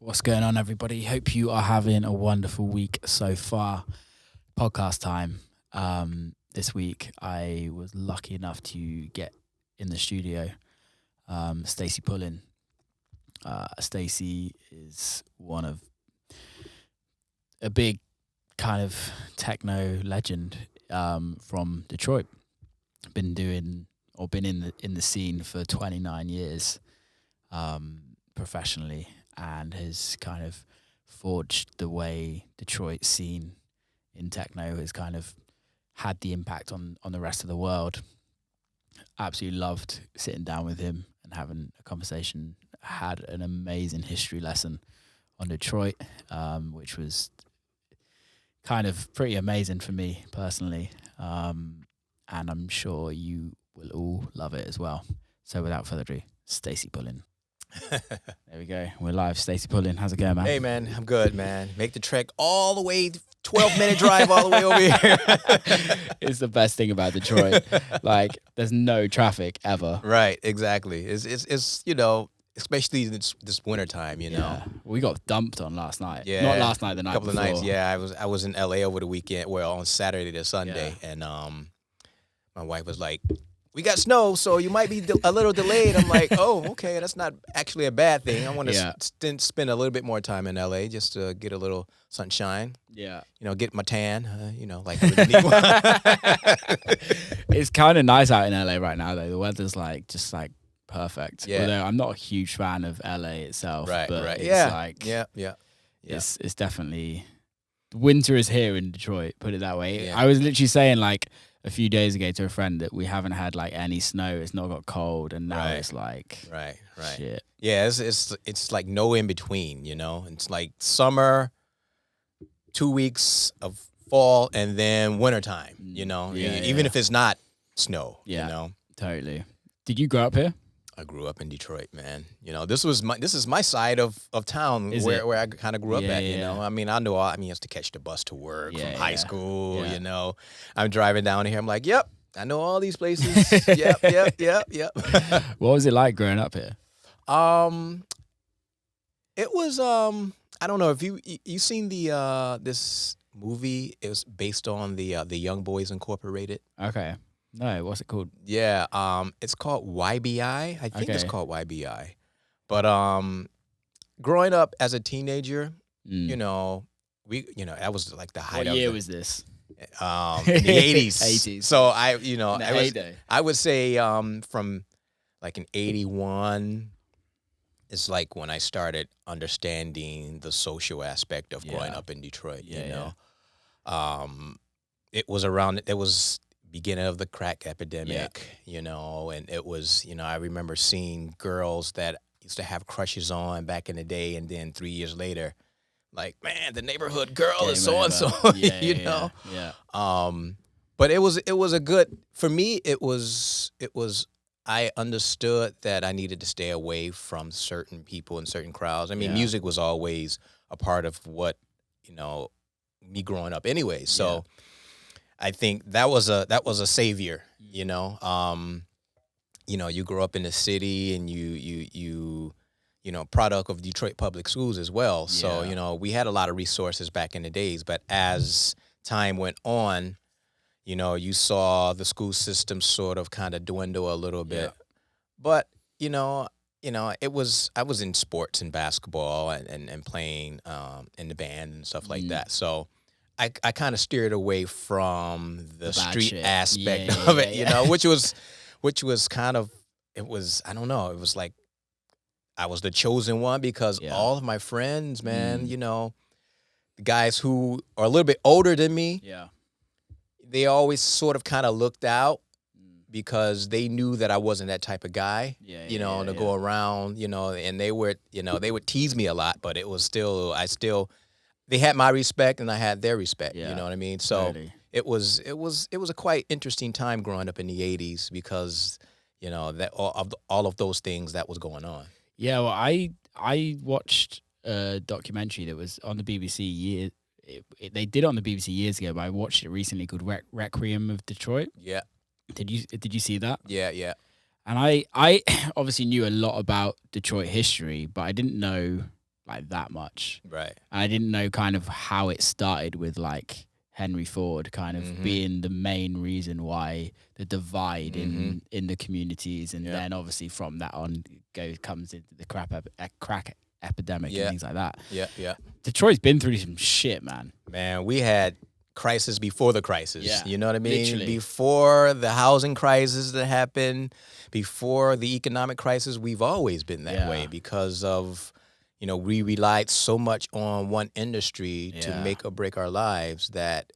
What's going on, everybody? Hope you are having a wonderful week so far. Podcast time. This week, I was lucky enough to get in the studio Stacey Pullen. Stacey is one of a big kind of techno legend from Detroit. Been in the scene for 29 years professionally, and has kind of forged the way Detroit scene in techno has kind of had the impact on the rest of the world. Absolutely loved sitting down with him and having a conversation. Had an amazing history lesson on Detroit, which was kind of pretty amazing for me personally. And I'm sure you will all love it as well. So without further ado, Stacey Pullen. There we go. We're live. Stacey Pullen. How's it going, man? Hey, man. I'm good, man. Make the trek all the way, 12-minute drive all the way over here. It's the best thing about Detroit. Like, there's no traffic ever. Right, exactly. It's you know, especially this wintertime, you know. Yeah. We got dumped on last night. Yeah. Not last night, the night A couple before. of nights, yeah. I was in LA over the weekend, well, on Saturday to Sunday, and my wife was like, "We got snow, so you might be a little delayed." I'm like, "Oh, okay, that's not actually a bad thing. I want to spend a little bit more time in LA just to get a little sunshine. Yeah. You know, get my tan. Like I really need one." It's kind of nice out in LA right now, though. The weather's just perfect. Yeah. Although I'm not a huge fan of LA itself. Right, but right. It's Yeah. It's definitely, winter is here in Detroit, put it that way. Yeah. I was literally saying a few days ago to a friend that we haven't had any snow. It's not got cold, and now Right. it's Right. shit. Yeah, it's like no in between, you know. It's like summer, 2 weeks of fall, and then wintertime, you know. Yeah, Even yeah. if it's not snow, Yeah. you know. Totally. Did you grow up here? I grew up in Detroit, man. You know, this is my side of town Is where I kind of grew up Yeah, at, you yeah. know. I mean, I used to catch the bus to work Yeah, from high yeah. school, Yeah. you know. I'm driving down here. I'm like, "Yep, I know all these places." Yep. What was it like growing up here? It was I don't know if you seen the this movie. It was based on the Young Boys Incorporated. Okay. No, what's it called? Yeah, it's called YBI. I think it's Okay. called YBI. But growing up as a teenager, you know, that was like the height What of year the, was this? in the 80s. 80s. So In the heyday. I would say from like in 81 is like when I started understanding the social aspect of growing Yeah. up in Detroit, Yeah, you know. It was beginning of the crack epidemic, you know, and it was, you know, I remember seeing girls that used to have crushes on back in the day, and then 3 years later, like, man, the neighborhood girl is so and so, Yeah, you yeah, know. Yeah. But it was a good, for me. It was. I understood that I needed to stay away from certain people and certain crowds. I mean, Yeah. music was always a part of what, you know, me growing up anyway. So I think that was a savior, you know. You know, you grew up in the city, and you know, product of Detroit public schools as well. So, Yeah. you know, we had a lot of resources back in the days, but as time went on, you know, you saw the school system sort of kind of dwindle a little bit. Yeah. But, you know, I was in sports and basketball and playing in the band and stuff like that. So I kind of steered away from the bad street shit. aspect Yeah, of it, yeah. you know, which was kind of, it was, I don't know, it was like I was the chosen one because Yeah. all of my friends, man, you know, the guys who are a little bit older than me, Yeah. they always sort of kind of looked out because they knew that I wasn't that type of guy, Yeah, you know, to go around, you know, and they would tease me a lot, but it was still, they had my respect and I had their respect, Yeah, you know what I mean? So totally. it was a quite interesting time growing up in the 80s because, you know, that all of those things that was going on. Yeah, well, I watched a documentary that was on the BBC they did it on the BBC years ago, but I watched it recently called Requiem of Detroit. Yeah. Did you see that? Yeah. And I obviously knew a lot about Detroit history, but I didn't know like that much. Right. And I didn't know kind of how it started with like Henry Ford kind of being the main reason why the divide in the communities, and then obviously from that on comes into the crack epidemic and things like that. Yeah. Detroit's been through some shit, man. Man, we had crisis before the crisis. Yeah, you know what I mean? literally. Before the housing crisis that happened, before the economic crisis, we've always been that way because of, we relied so much on one industry to make or break our lives that,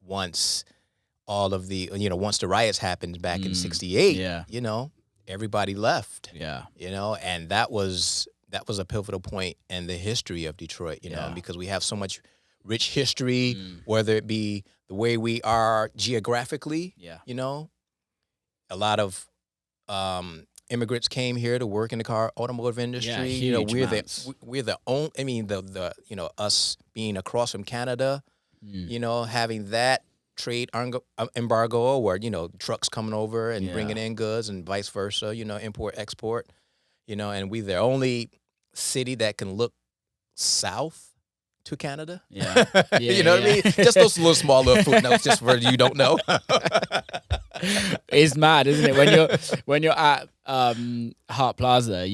once all of the, once the riots happened back in 68, everybody left. Yeah. And that was a pivotal point in the history of Detroit, because we have so much rich history, whether it be the way we are geographically, a lot of immigrants came here to work in the automotive industry. We're the only, the us being across from Canada, having that trade embargo where, trucks coming over and bringing in goods and vice versa, import, export, and we're the only city that can look south to Canada. Yeah. You know what I mean? Just those small little footnotes just for you don't know. It's mad, isn't it? When you're at Hart Plaza,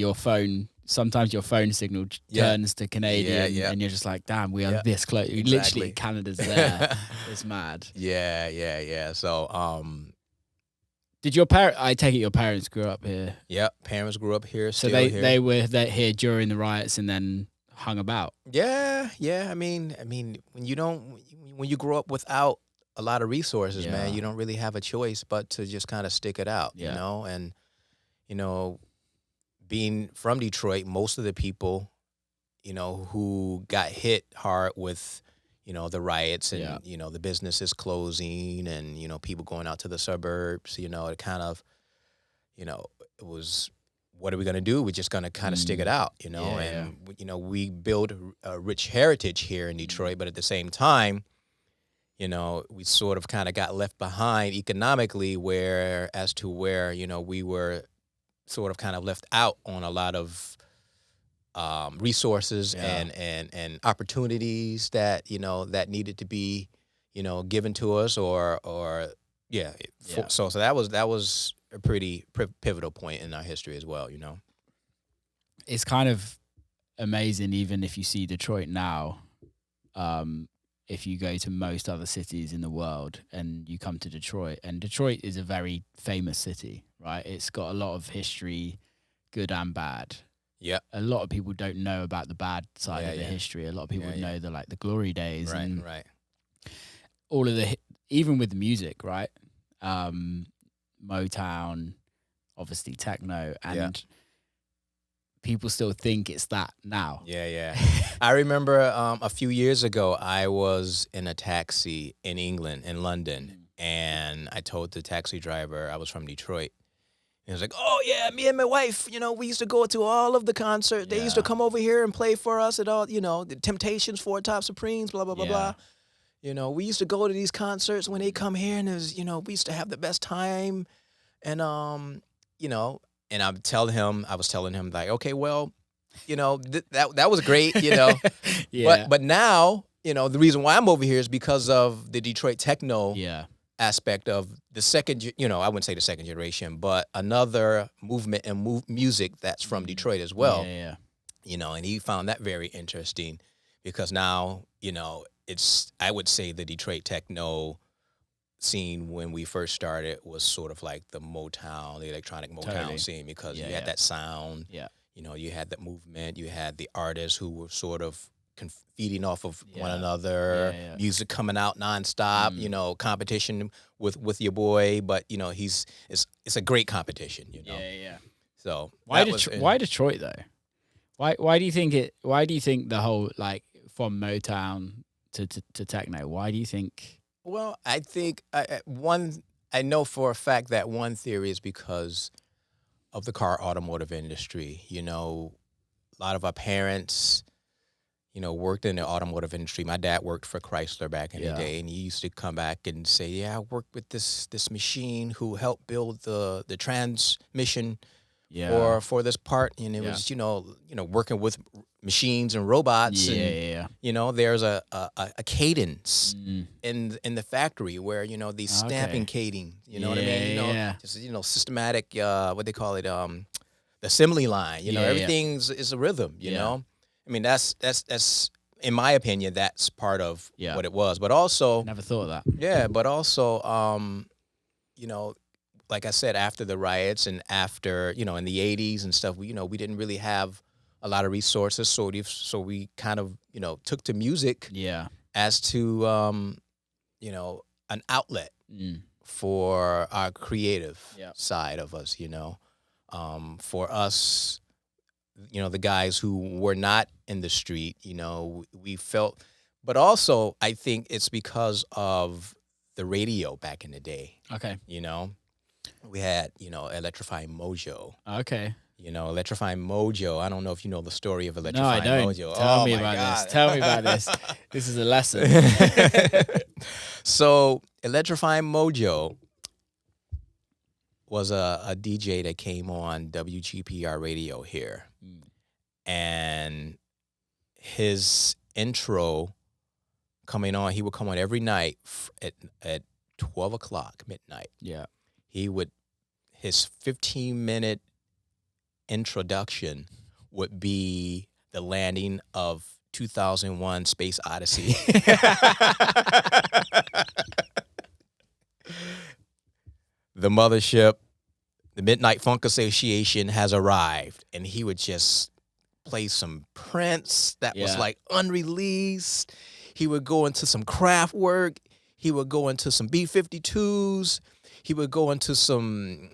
sometimes your phone signal turns to Canadian, and you're just like, damn, we are this close. Exactly. Literally, Canada's there. It's mad. Yeah. So, did your parents? I take it your parents grew up here. Yeah, parents grew up here. So still here. they were here during the riots and then hung about. Yeah. I mean, when you grow up without a lot of resources, man, you don't really have a choice but to just kind of stick it out, and being from Detroit, most of the people, who got hit hard with, the riots and, the businesses closing and, people going out to the suburbs, it kind of, it was, what are we going to do? We're just going to kind of stick it out, and, we build a rich heritage here in Detroit, but at the same time, we sort of kind of got left behind economically where we were sort of kind of left out on a lot of resources and opportunities that, that needed to be, given to us So that was a pretty pivotal point in our history as well, It's kind of amazing, even if you see Detroit now, if you go to most other cities in the world and you come to Detroit, and Detroit is a very famous city, right? It's got a lot of history, good and bad. Yeah. A lot of people don't know about the bad side of the history. A lot of people know the glory days. Right. All of even with the music, right? Motown, obviously techno, and people still think it's that now. Yeah. I remember a few years ago, I was in a taxi in England, in London, and I told the taxi driver I was from Detroit. And he was like, oh, yeah, me and my wife, we used to go to all of the concerts. They used to come over here and play for us at all, the Temptations, Four Top Supremes, blah, blah, blah, blah. We used to go to these concerts when they come here, and it was, we used to have the best time. And, and I was telling him like, okay, well, that was great, But now, the reason why I'm over here is because of the Detroit techno aspect of the second, I wouldn't say the second generation, but another movement and music that's from Detroit as well. And he found that very interesting because now, I would say the Detroit techno scene when we first started was sort of like the Motown, the electronic Motown scene, because you had that sound, you had that movement, you had the artists who were sort of feeding off of one another, music coming out nonstop, competition with your boy, but it's a great competition, So why Detroit though? Why do you think the whole from Motown to techno? Why do you think? Well, I think I know for a fact that one theory is because of the automotive industry. A lot of our parents, worked in the automotive industry. My dad worked for Chrysler back in the day, and he used to come back and say, "Yeah, I worked with this machine who helped build the transmission for this part," and it was working with machines and robots, and Yeah. you know, there's a cadence Mm. in the factory where, you know, these stamping cadence, you know what I mean? You know, Yeah. just, you know, systematic, what they call it, the assembly line. You know, Yeah. everything's is a rhythm. You know, I mean, that's in my opinion, that's part of what it was. But also, Never thought of that. yeah, but also, you know, like I said, after the riots and after, you know, in the 80s and stuff, we, you know, we didn't really have a lot of resources, so we kind of, you know, took to music as to, you know, an outlet for our creative side of us, you know. For us, you know, the guys who were not in the street, you know, we felt, but also I think it's because of the radio back in the day. Okay. You know, we had, you know, Electrifying Mojo. Okay. You know, Electrifying Mojo. I don't know if you know the story of Electrifying No, I don't. Mojo. Tell me about this. Tell me about this. This is a lesson. So, Electrifying Mojo was a DJ that came on WGPR radio here. And his intro coming on, he would come on every night at 12 o'clock, midnight. Yeah. His 15-minute introduction would be the landing of 2001 Space Odyssey. The mothership, the Midnight Funk Association has arrived, and he would just play some Prince that was like unreleased. He would go into some Kraftwerk. He would go into some B-52s. He would go into some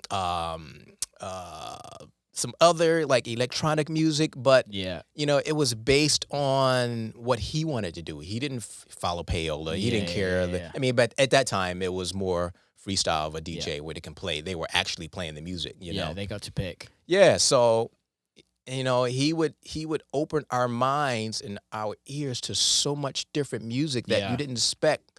other like electronic music, but you know, it was based on what he wanted to do. He didn't follow payola. He didn't care. I mean, but at that time, it was more freestyle of a DJ where they can play. They were actually playing the music. You know, they got to pick. Yeah, so you know, he would open our minds and our ears to so much different music that you didn't expect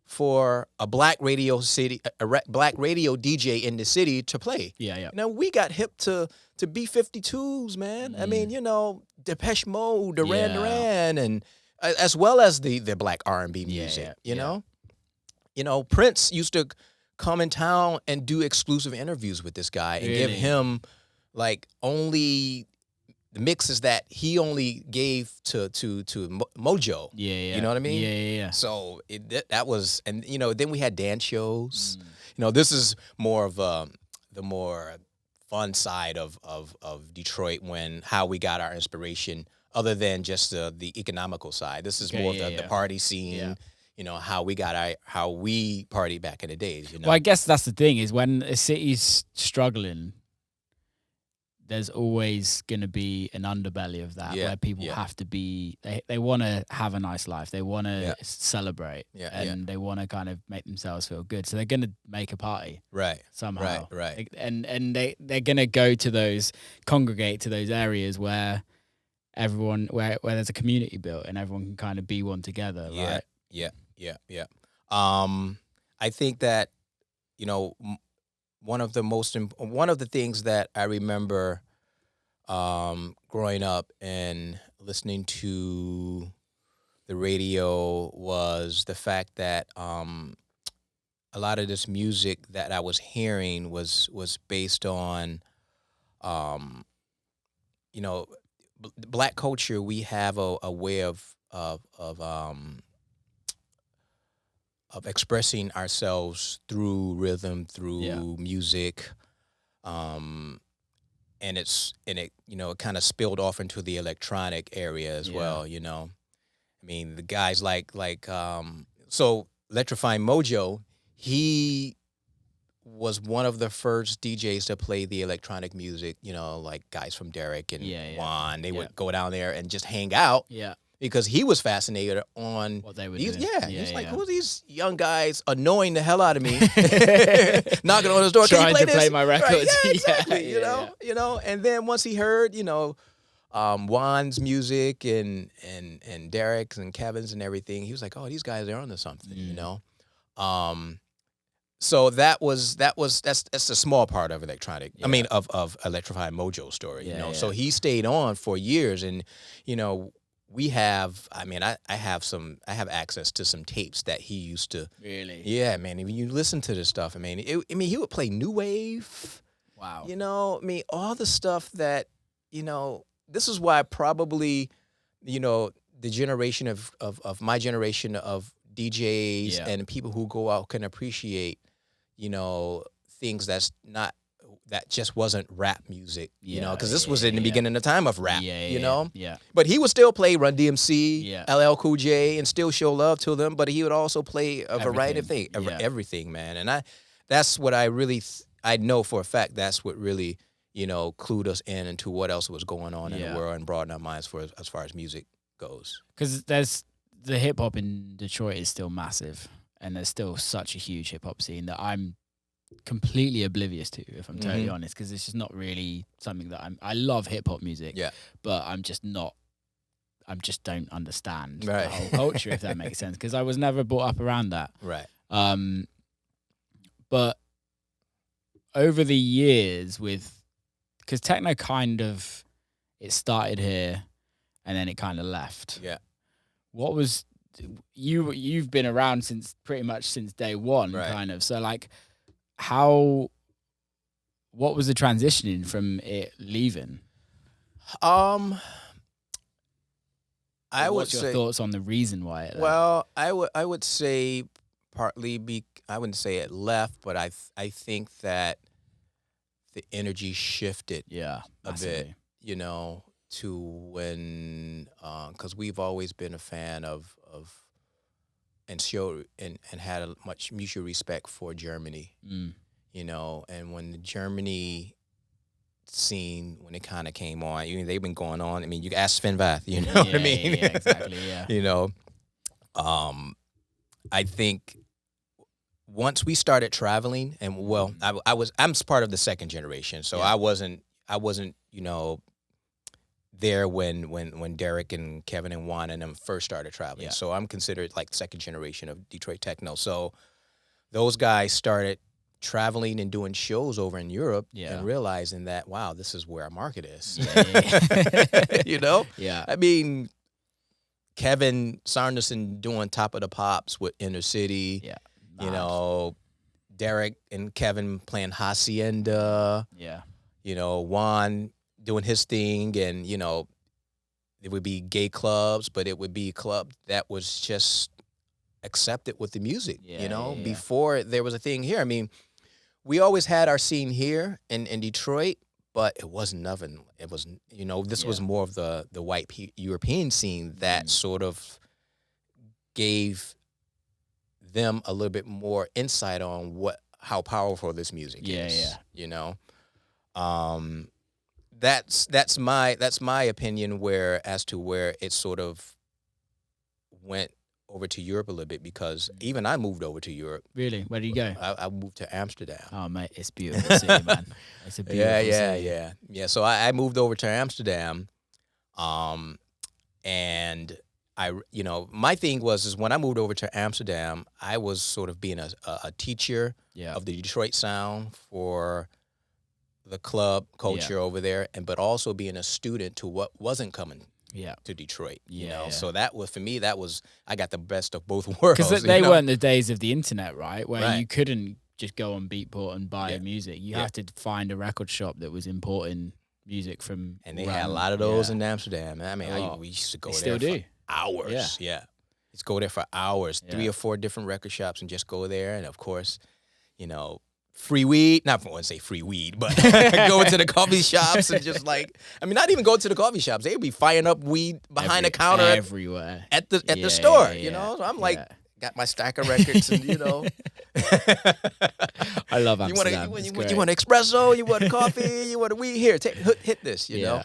for a black radio DJ in the city to play. You know, we got hip to B-52s, man. I mean, you know, Depeche Mode, Duran, and as well as the black R&B music. You know, Prince used to come in town and do exclusive interviews with this guy and give him like only the mixes that he only gave to Mojo. You know what I mean? Yeah. So that was, and you know, then we had dance shows. You know, this is more of the more fun side of Detroit, when how we got our inspiration, other than just the economical side. This is more of the party scene. You know, how we partied back in the days. You know? Well, I guess that's the thing, is when a city's struggling, there's always going to be an underbelly of that where people have to be, they want to have a nice life. They want to celebrate and they want to kind of make themselves feel good. So they're going to make a party. Somehow. Right. And they're going to congregate to those areas where everyone, where there's a community built and everyone can kind of be one together. Right? Yeah. I think that, you know, one of the things that I remember growing up and listening to the radio was the fact that a lot of this music that I was hearing was based on, you know, black culture. We have a way of expressing ourselves through rhythm, through music, and it you know, it kind of spilled off into the electronic area as well. You know, I mean, the guys like so Electrifying Mojo, he was one of the first DJs to play the electronic music. You know, like guys from Derek and Juan, they would go down there and just hang out. Because he was fascinated on what they were doing. Yeah, he's like, who are these young guys annoying the hell out of me, knocking on his door, trying can you to play my records? Right, yeah, exactly. You know. And then once he heard, you know, Juan's music and Derek's and Kevin's and everything, he was like, oh, these guys are onto something. You know. So that's a small part of electronic. Yeah. I mean, of Electrified Mojo story. Yeah, You know, yeah. so he stayed on for years, and you know, we have. I mean, I have access to some tapes that he used to. Really? Yeah, man. When you listen to this stuff, I mean, he would play new wave. Wow. You know, I mean, all the stuff that, you know, this is why probably, you know, the generation of my generation of DJs Yeah. and people who go out can appreciate, you know, things that just wasn't rap music, you know, because this was in the beginning of the time of rap, you know? Yeah. But he would still play Run DMC, Yeah. LL Cool J, and still show love to them, but he would also play a variety of things, Yeah. everything, man. And that's what I really, I know for a fact that's what really, you know, clued us into what else was going on in the world and broadened our minds as far as music goes. Because there's the hip hop in Detroit is still massive, and there's still such a huge hip hop scene that I'm completely oblivious to, if I'm totally honest, because it's just not really something that I love hip hop music, but I just don't understand the whole culture, if that makes sense, because I was never brought up around that. Right. But over the years because techno kind of, it started here and then it kind of left. Yeah. What was, you've been around pretty much since day one, right. kind of. So like, what was the transitioning from it leaving? I would What's say, your thoughts on the reason why it left? well, I would say partly I wouldn't say it left, but I think that the energy shifted Yeah, a bit, you know, to when, because we've always been a fan of and had a much mutual respect for Germany, you know, and when the Germany scene, when it kind of came on, you know, they've been going on. I mean, you ask Sven Vath, you know what I mean? Yeah, exactly, yeah. You know, I think once we started traveling, and well, I'm part of the second generation, so I wasn't, you know, there when Derek and Kevin and Juan and them first started traveling. Yeah. So I'm considered like second generation of Detroit techno. So those guys started traveling and doing shows over in Europe and realizing that, wow, this is where our market is. You know? Yeah. I mean, Kevin Sanderson doing Top of the Pops with Inner City. Yeah. You know, Derek and Kevin playing Hacienda. Yeah. You know, Juan doing his thing, and, you know, it would be gay clubs, but it would be a club that was just accepted with the music, you know, before there was a thing here. I mean, we always had our scene here in Detroit, but it wasn't nothing. It was, you know, this was more of the white European scene that sort of gave them a little bit more insight on how powerful this music is. You know, that's my opinion as to where it sort of went over to Europe a little bit, because even I moved over to Europe. Really? Where did you go? I moved to Amsterdam. Oh, mate, it's a beautiful city, man. It's a beautiful city. Yeah. So I moved over to Amsterdam, and you know, my thing is when I moved over to Amsterdam, I was sort of being a teacher of the Detroit sound for the club culture over there, but also being a student to what wasn't coming to Detroit, you know. So that was, for me, I got the best of both worlds. Because they weren't the days of the internet, right? Where you couldn't just go on Beatport and buy music. You had to find a record shop that was importing music from. And they had a lot of those in Amsterdam. I mean, we used to go there for hours. Yeah. Just go there for hours, 3 or 4 different record shops, and just go there. And of course, you know, free weed. Not, I wouldn't say free weed, but go into the coffee shops and just like, I mean, not even go to the coffee shops. They'd be firing up weed behind the counter everywhere at the store, you know? So I'm like, got my stack of records and, you know. I love Amsterdam. You want an espresso? You want a coffee? You want a weed? Here, hit this, you know?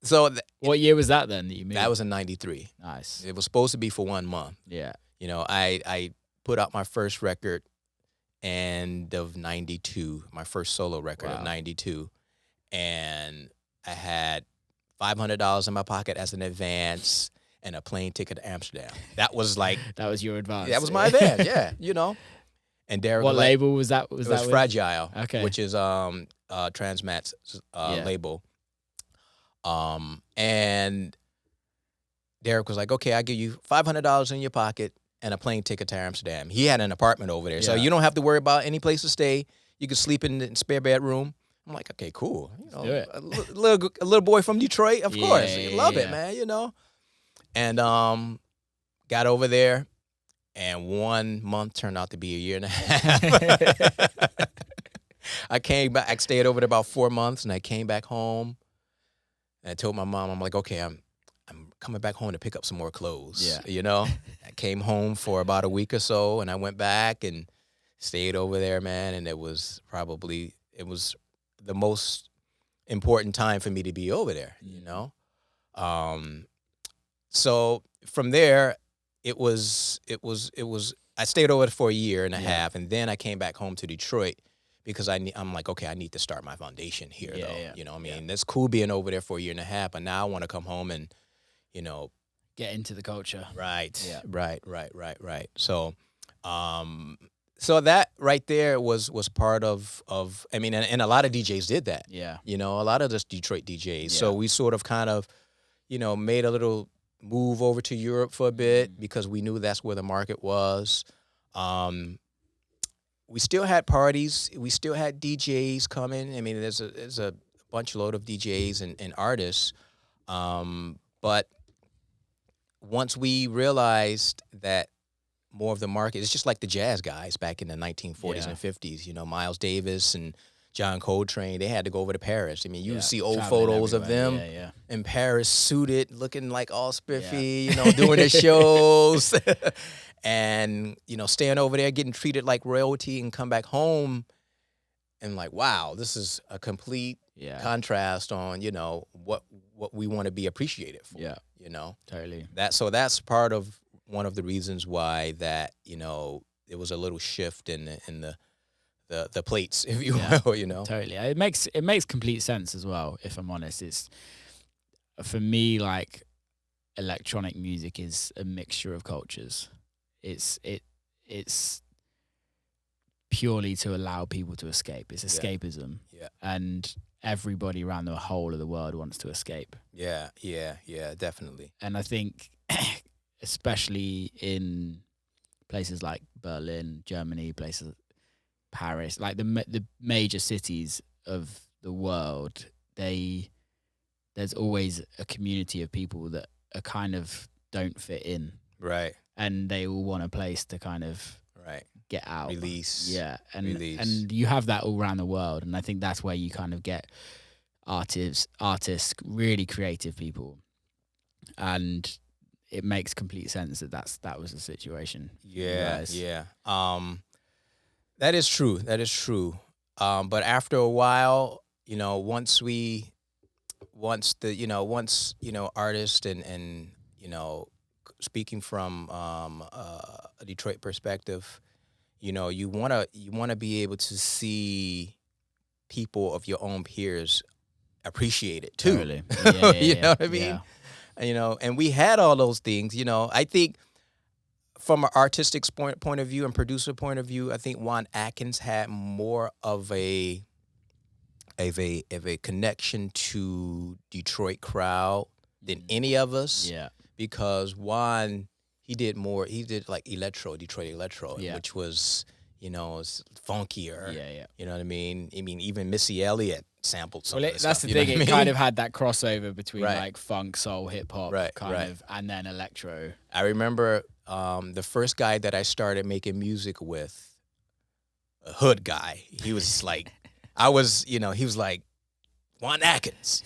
So what year was that then that you moved? That was in 93. Nice. It was supposed to be for 1 month. Yeah. You know, I put out my first record end of 92, my first solo record of 92. And I had $500 in my pocket as an advance and a plane ticket to Amsterdam. That was like... that was your advance. That was my advance, you know. And Derek What was like, label was that? Was it was that with? Fragile, Okay. which is Transmat's Yeah. label. And Derek was like, okay, I'll give you $500 in your pocket and a plane ticket to Amsterdam. He had an apartment over there, so Yeah. you don't have to worry about any place to stay. You can sleep in the spare bedroom. I'm like, okay, cool. You know, do it. a little boy from Detroit, of course. Yeah, Love it, yeah. man. You know, and got over there, and 1 month turned out to be a year and a half. I came back. I stayed over there about 4 months, and I came back home. And I told my mom, I'm like, okay, I'm coming back home to pick up some more clothes. Yeah. You know, I came home for about a week or so, and I went back and stayed over there, man. And it was the most important time for me to be over there. You know, so from there, it was. I stayed over there for a year and a half, and then I came back home to Detroit. Because I'm like, okay, I need to start my foundation here, though. Yeah. You know what I mean? That's cool being over there for a year and a half, but now I want to come home and, you know. Get into the culture. Right. Yeah. Right. So, so that right there was part of I mean, and a lot of DJs did that. Yeah. You know, a lot of the Detroit DJs. Yeah. So we sort of kind of, you know, made a little move over to Europe for a bit because we knew that's where the market was. We still had parties. We still had DJs coming. I mean, there's a bunch load of DJs and artists. But once we realized that more of the market, it's just like the jazz guys back in the 1940s and 50s. You know, Miles Davis and John Coltrane, they had to go over to Paris. I mean, you would see old photos of them in Paris, suited, looking like all spiffy, you know, doing their shows. And, you know, staying over there, getting treated like royalty, and come back home and like, wow, this is a complete contrast on, you know, what we want to be appreciated for. Yeah. You know? Totally. That's part of one of the reasons why that, you know, there was a little shift in the plates, if you will, you know? Totally. It makes complete sense as well, if I'm honest. It's, for me, like, electronic music is a mixture of cultures. It's purely to allow people to escape. It's escapism. Yeah. And everybody around the whole of the world wants to escape. Yeah, definitely. And I think especially in places like Berlin, Germany, places Paris, like the major cities of the world, there's always a community of people that are kind of don't fit in. Right. And they all want a place to kind of get out. Release. Yeah. And you have that all around the world. And I think that's where you kind of get artists, really creative people. And it makes complete sense that was the situation. Yeah. That is true. But after a while, you know, once artists and you know, speaking from a Detroit perspective, you know, you wanna be able to see people of your own peers appreciate it too. Totally. You know what I mean? Yeah. You know, and we had all those things. You know, I think from an artistic point of view and producer point of view, I think Juan Atkins had more of a connection to Detroit crowd than any of us. Yeah. Because Juan, he did like Detroit electro, which was, you know, funkier. Yeah. You know what I mean? Even Missy Elliott sampled some of that's stuff, the thing. It kind of had that crossover between like funk, soul, hip hop, kind of, and then electro. I remember the first guy that I started making music with, a hood guy. He was like, he was like, Juan Atkins,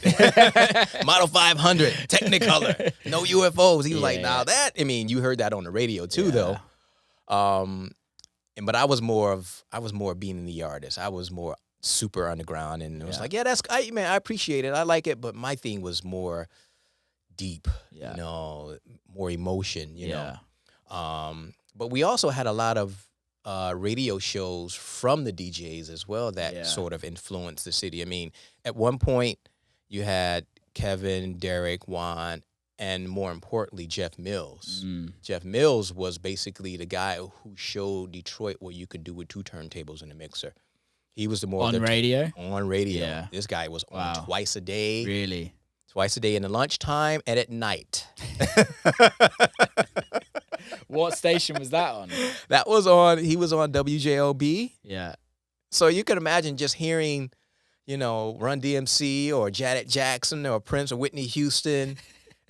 Model 500, Technicolor, no UFOs. He was like, now that, you heard that on the radio too, though. But I was more being in the artist. I was more super underground, and it was like, I appreciate it. I like it, but my thing was more deep, you know, more emotion, you know. But we also had a lot of radio shows from the DJs as well that sort of influenced the city. At one point, you had Kevin, Derek, Juan, and more importantly, Jeff Mills. Mm. Jeff Mills was basically the guy who showed Detroit what you could do with 2 turntables in a mixer. He was the more On radio? On radio. Yeah. This guy was on Wow. twice a day. Really? Twice a day in the lunchtime and at night. What station was that on? He was on WJLB. Yeah. So you could imagine just hearing, Run DMC or Janet Jackson or Prince or Whitney Houston.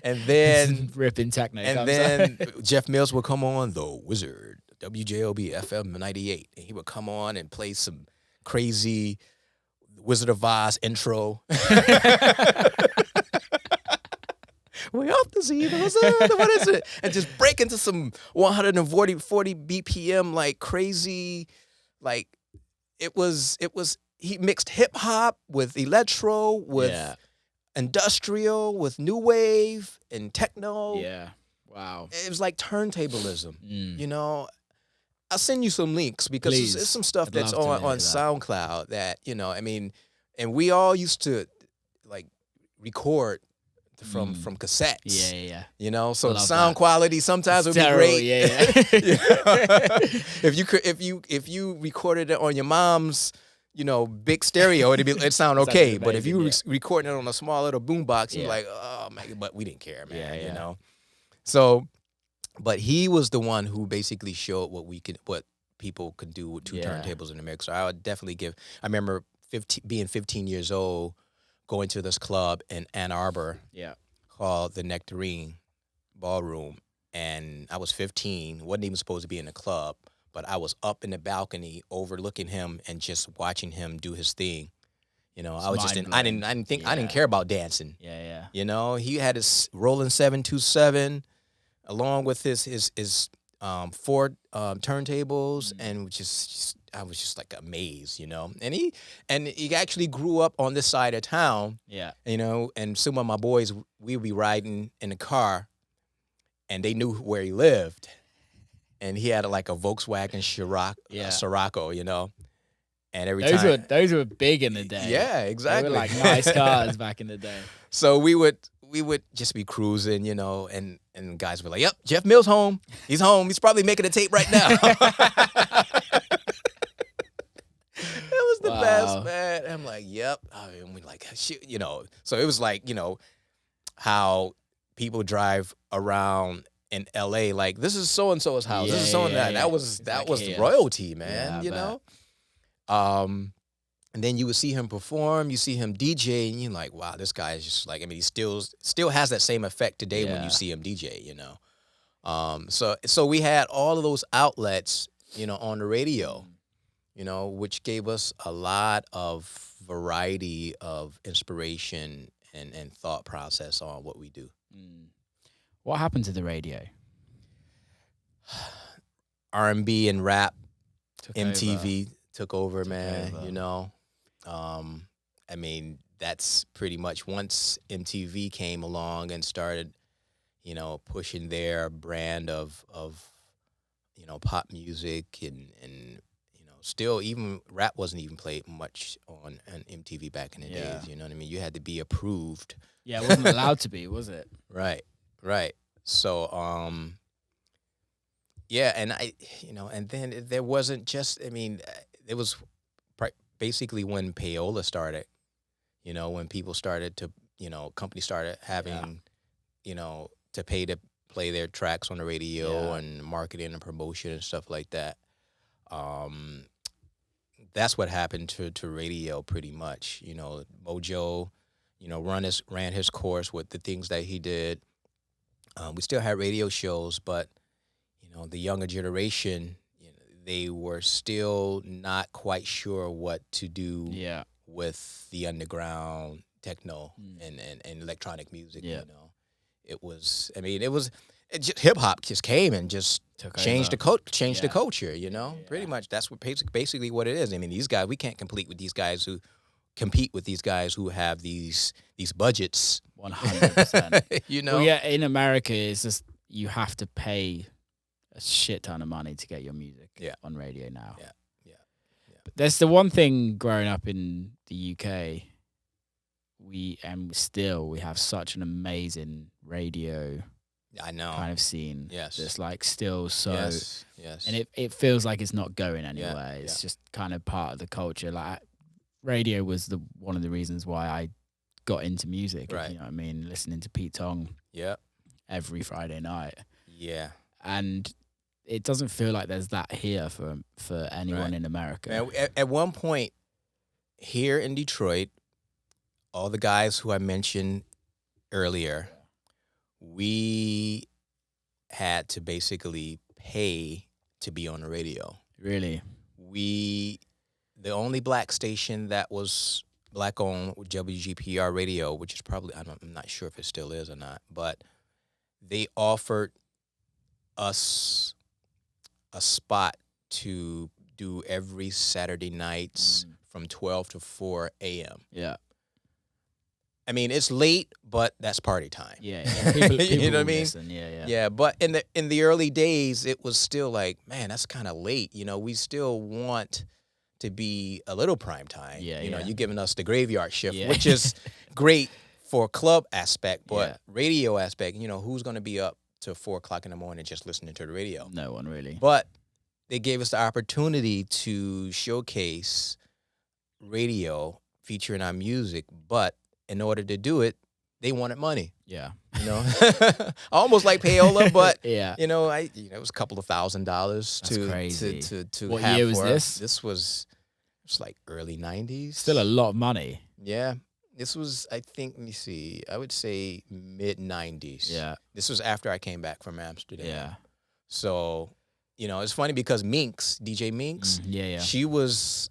And then ripping techno. And then Jeff Mills would come on, The Wizard, WJLB FM 98. And he would come on and play some crazy Wizard of Oz intro. We off to see the wizard. What is it? And just break into some 140 BPM like crazy, like it was. He mixed hip hop with electro with industrial with new wave and techno. Yeah. Wow. It was like turntablism. I'll send you some links because there's some stuff that's on SoundCloud that, and we all used to like record from cassettes. Yeah. So the sound quality sometimes would be terrible, great. Yeah. If you recorded it on your mom's, big stereo, it'd sound okay. But if you recording it on a small little boombox, you're like, oh man, but we didn't care, man. So, but he was the one who basically showed what people could do with 2 turntables in the mixer. I would definitely I remember being 15 years old, going to this club in Ann Arbor called the Nectarine Ballroom. And I was 15, wasn't even supposed to be in the club, but I was up in the balcony overlooking him and just watching him do his thing. I was just I didn't care about dancing. Yeah. He had his Roland 727 along with his 4 turntables, and I was just like amazed, And he actually grew up on this side of town. Yeah. And some of my boys, we would be riding in the car, and they knew where he lived, and he had like a Volkswagen Scirocco, And every time those were big in the day. Yeah, exactly. They were like nice cars back in the day. So we would just be cruising, and guys were like, "Yep, Jeff Mills home. He's home. He's probably making a tape right now." It was the best, man. I'm like, "Yep." We like, shit, So it was like, how people drive around in LA, like, this is so and so's house. This is so and that. That was royalty, man. And then you would see him perform, you see him DJ, and you're like, wow, this guy is just like, he still has that same effect today when you see him DJ, So we had all of those outlets, on the radio, which gave us a lot of variety of inspiration and thought process on what we do. What happened to the radio? R&B and rap, MTV took over, man. That's pretty much once MTV came along and started, pushing their brand of pop music and still even rap wasn't even played much on MTV back in the days. You know what I mean? You had to be approved. Yeah, it wasn't allowed to be, was it? Right. So, and and then there wasn't just, it was basically when payola started, when people started to, companies started having, to pay to play their tracks on the radio and marketing and promotion and stuff like that. That's what happened to radio pretty much. Mojo, ran his course with the things that he did. We still had radio shows, but, the younger generation, they were still not quite sure what to do with the underground techno and electronic music. It was hip hop just came and just changed the culture. Pretty much that's what basically what it is. These guys, we can't compete with these guys who have these budgets. 100%. Well, in America, it's just you have to pay a shit ton of money to get your music on radio now. Yeah. But there's the one thing growing up in the UK we have such an amazing radio I know. kind of scene. Yes. That's like still so. Yes. And it feels like it's not going anywhere. Yeah, It's just kind of part of the culture. Like radio was one of the reasons why I got into music. Right. You know what I mean? Listening to Pete Tong Yeah. every Friday night. Yeah. And it doesn't feel like there's that here for anyone in America. Man, at one point here in Detroit, all the guys who I mentioned earlier, we had to basically pay to be on the radio. Really? The only black station that was black owned, WGPR Radio, which is probably, I'm not sure if it still is or not, but they offered us a spot to do every Saturday nights from 12 to 4 a.m. Yeah. I mean, it's late, but that's party time. Yeah. People You know what I will mean? listen. Yeah. Yeah, but in the early days, it was still like, man, that's kind of late. You know, we still want to be a little prime time. Yeah, you know, yeah. you're giving us the graveyard shift, Yeah. which is great for club aspect, but Yeah. radio aspect, you know, who's going to be up to 4 o'clock in the morning just listening to the radio? No one really. But they gave us the opportunity to showcase radio featuring our music, but in order to do it, they wanted money. Yeah. You know, almost like payola, but Yeah. you know, it was a couple of $1,000 That's to crazy. to What have year was for- this? This was like early 90s. Still a lot of money. Yeah. This was, I think, let me see, I would say mid 90s. Yeah. This was after I came back from Amsterdam. Yeah. So, you know, it's funny because Minx, DJ Minx, Yeah. she was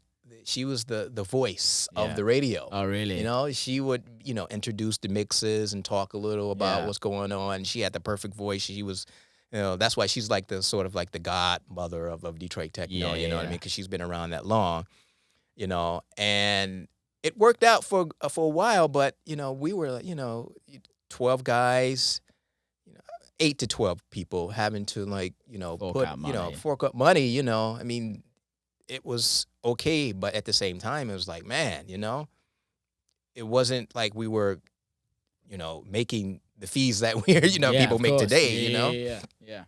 the voice Yeah. of the radio. Oh, really? You know, she would, introduce the mixes and talk a little about Yeah. what's going on. She had the perfect voice. She was, that's why she's like the sort of like the godmother of Detroit techno, Yeah, you know what I yeah. mean? Because she's been around that long, and it worked out for a while, but, we were, 12 guys, 8 to 12 people having to fork up money, I mean, it was okay, but at the same time, it was like, man, it wasn't like we were, making the fees that we're, people of make course. today, Yeah.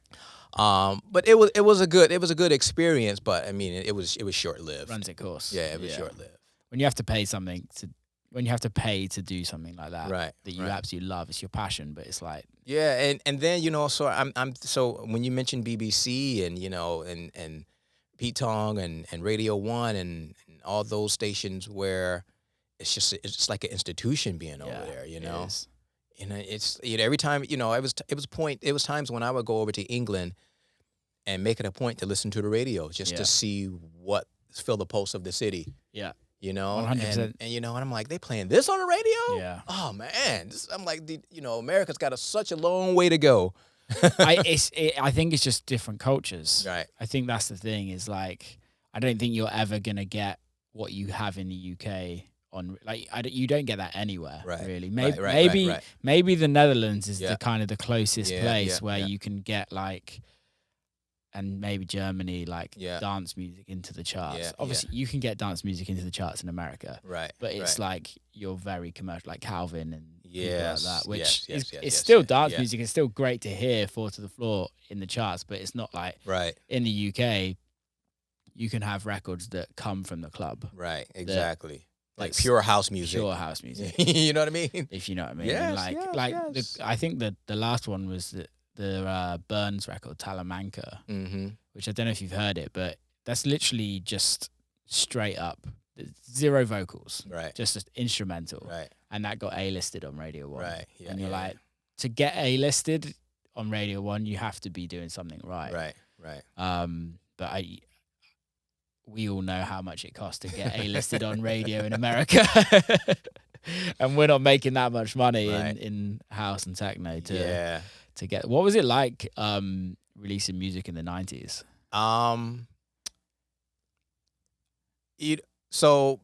But it was a good experience, but I mean, it was short lived. Runs its course. Yeah, it was short lived. When you have to pay to do something like that, Right, that you right. absolutely love, it's your passion, but it's like, Yeah, and then so when you mentioned BBC and Pete Tong and Radio 1 and all those stations where it's just like an institution being over there, it is. it's every time it was times when I would go over to England and make it a point to listen to the radio just to see what fill the pulse of the city. Yeah. 100%. And I'm like, they playing this on the radio? Yeah. Oh man, I'm like, America's got such a long way to go. I think it's just different cultures. Right. I think that's the thing is like, I don't think you're ever going to get what you have in the UK on, like, you don't get that anywhere, Right. really. Right. Maybe the Netherlands is Yeah. the kind of the closest Yeah, place yeah, where yeah. you can get like, and maybe Germany, like Yeah. dance music into the charts. Yeah, Obviously, you can get dance music into the charts in America, Right. but it's right. like you're very commercial, like Calvin and people Yes, like that, which yes, yes, is yes, it's yes, still yeah, dance yeah. music. It's still great to hear, Four to the Floor in the charts, but it's not like Right. in the UK. You can have records that come from the club, Right. Exactly. Like that's pure house music. pure house music, You know what I mean? if you know what I mean. Yes, And yes. I think that the last one was the Burns record, Talamanca, Mm-hmm. which I don't know if you've heard it, but that's literally just straight up zero vocals, Right. just instrumental, Right. and that got A-listed on Radio 1. Right. Yeah. And you're yeah. like, to get A-listed on Radio 1, you have to be doing something right. Right. Right. But we all know how much it costs to get A-listed on radio in America. And we're not making that much money Right. in house and techno Yeah. to get. What was it like releasing music in the 90s? So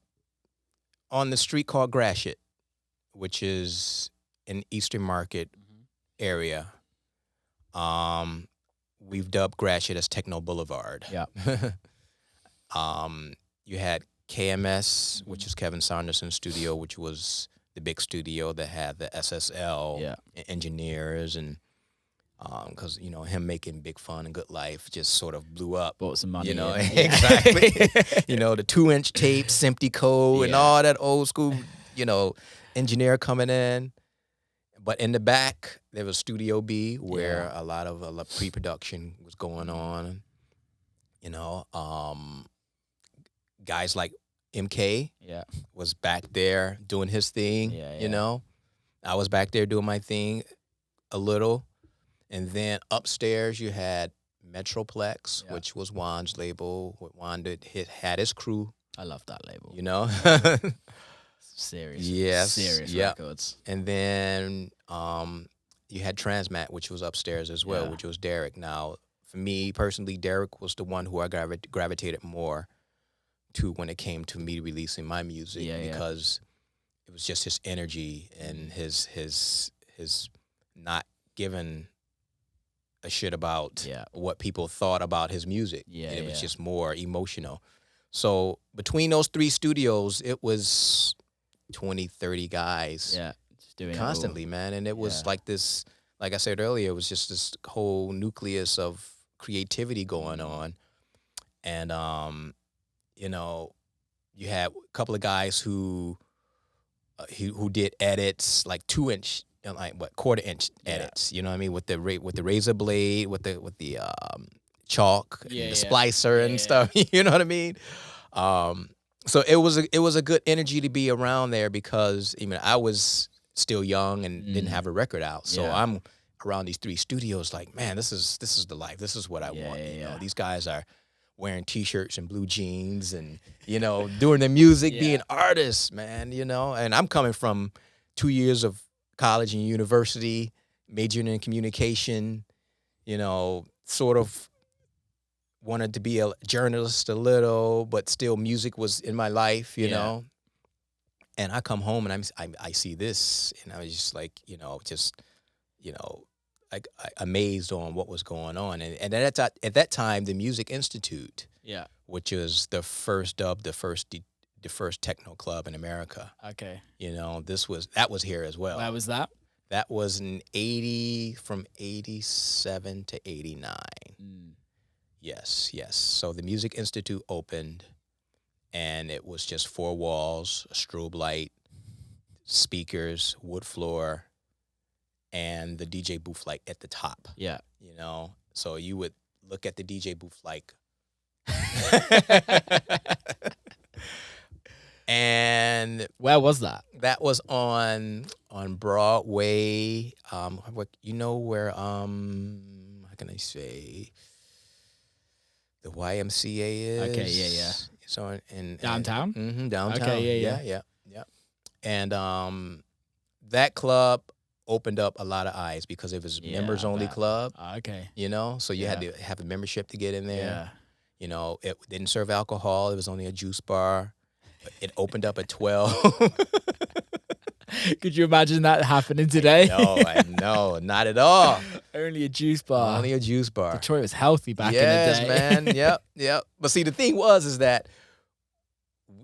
on the street called Gratiot, which is in Eastern Market area, we've dubbed Gratiot as Techno Boulevard. Yeah. You had KMS, which is Kevin Saunderson's studio, which was the big studio that had the SSL Yeah. engineers, and because him making Big Fun and Good Life just sort of blew up. Bought some money. Exactly. The 2-inch tapes, Simtico, and all that old school, engineer coming in. But in the back, there was Studio B, where a lot of pre-production was going on. Guys like MK was back there doing his thing. I was back there doing my thing a little. And then upstairs you had Metroplex, which was Juan's label. Juan had his crew. I love that label. Serious. Yes. Serious records. And then you had Transmat, which was upstairs as well, which was Derek. Now, for me personally, Derek was the one who I gravitated more to when it came to me releasing my music, because it was just his energy and his not giving a shit about what people thought about his music. It was just more emotional. So between those 3 studios, it was 20, 30 guys just doing constantly, man. And it was like this, like I said earlier, it was just this whole nucleus of creativity going on. And, you had a couple of guys who did edits, like 2-inch, quarter-inch edits. You know what I mean, with the razor blade, with the chalk, and the splicer and stuff. You know what I mean? So it was a good energy to be around there, because I was still young and didn't have a record out. So I'm around these 3 studios, like, man, this is the life. This is what I want. These guys are wearing T-shirts and blue jeans and, doing their music, being artists, man, And I'm coming from 2 years of college and university, majoring in communication, sort of wanted to be a journalist a little, but still music was in my life, you know. And I come home and I see this, and I was just like, like amazed on what was going on. And at that time, the Music Institute, which was the first techno club in America. Okay. That was here as well. Where was that? That was from 87 to 89. Yes. So the Music Institute opened, and it was just 4 walls, a strobe light, speakers, wood floor, and the DJ booth light at the top. Yeah. So you would look at the DJ booth like, and where was that? That was on Broadway. Where how can I say, the YMCA is? Okay, yeah. So in downtown? Downtown. Okay, yeah. And that club opened up a lot of eyes because it was members only club. Okay. So you had to have a membership to get in there. It didn't serve alcohol. It was only a juice bar. It opened up at 12. Could you imagine that happening today? No, not at all. Only a juice bar. Only a juice bar. Detroit was healthy back in the day. Yes, man. Yep. But see, the thing is that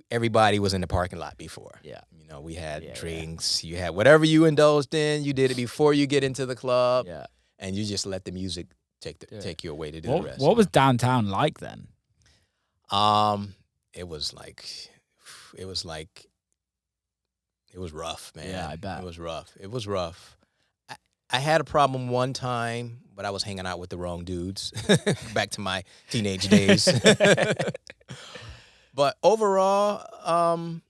everybody was in the parking lot before. Yeah. We had drinks. You had whatever you indulged in. You did it before you get into the club. Yeah. And you just let the music take you away to do the rest. What was downtown like then? It was rough, man. Yeah, I bet. It was rough. I had a problem one time, but I was hanging out with the wrong dudes. Back to my teenage days. But overall,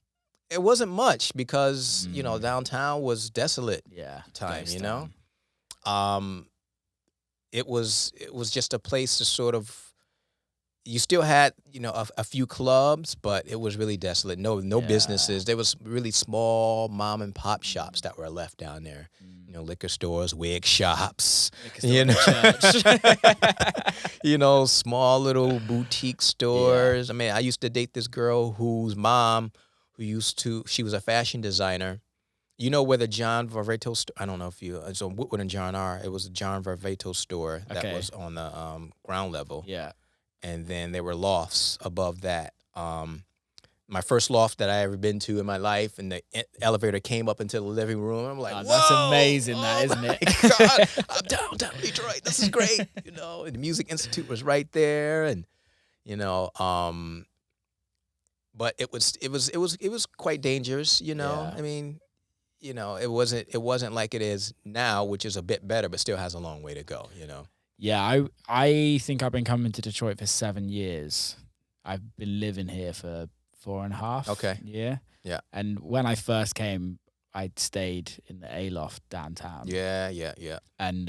it wasn't much because, downtown was desolate. Yeah. Time, It was just a place to sort of, you still had, a few clubs, but it was really desolate. No businesses. There was really small mom and pop shops that were left down there. Liquor stores, wig shops, small little boutique stores. Yeah. I used to date this girl whose mom, she was a fashion designer. Where the John Varvatos store, I don't know if you, so Woodward and John R., it was a John Varvatos store that was on the ground level. Yeah. And then there were lofts above that. my first loft that I ever been to in my life, and the elevator came up into the living room. I'm like, Oh, whoa, that's amazing, that, isn't it? God, I'm downtown Detroit. This is great. You know, and the Music Institute was right there, and you know, but it was quite dangerous. You know, Yeah. I mean, you know, it wasn't like it is now, which is a bit better, but still has a long way to go. You know. Yeah, I think I've been coming to Detroit for 7 years. I've been living here for 4.5. Okay. Yeah. Yeah. And when I first came, I'd stayed in the A loft downtown. Yeah. And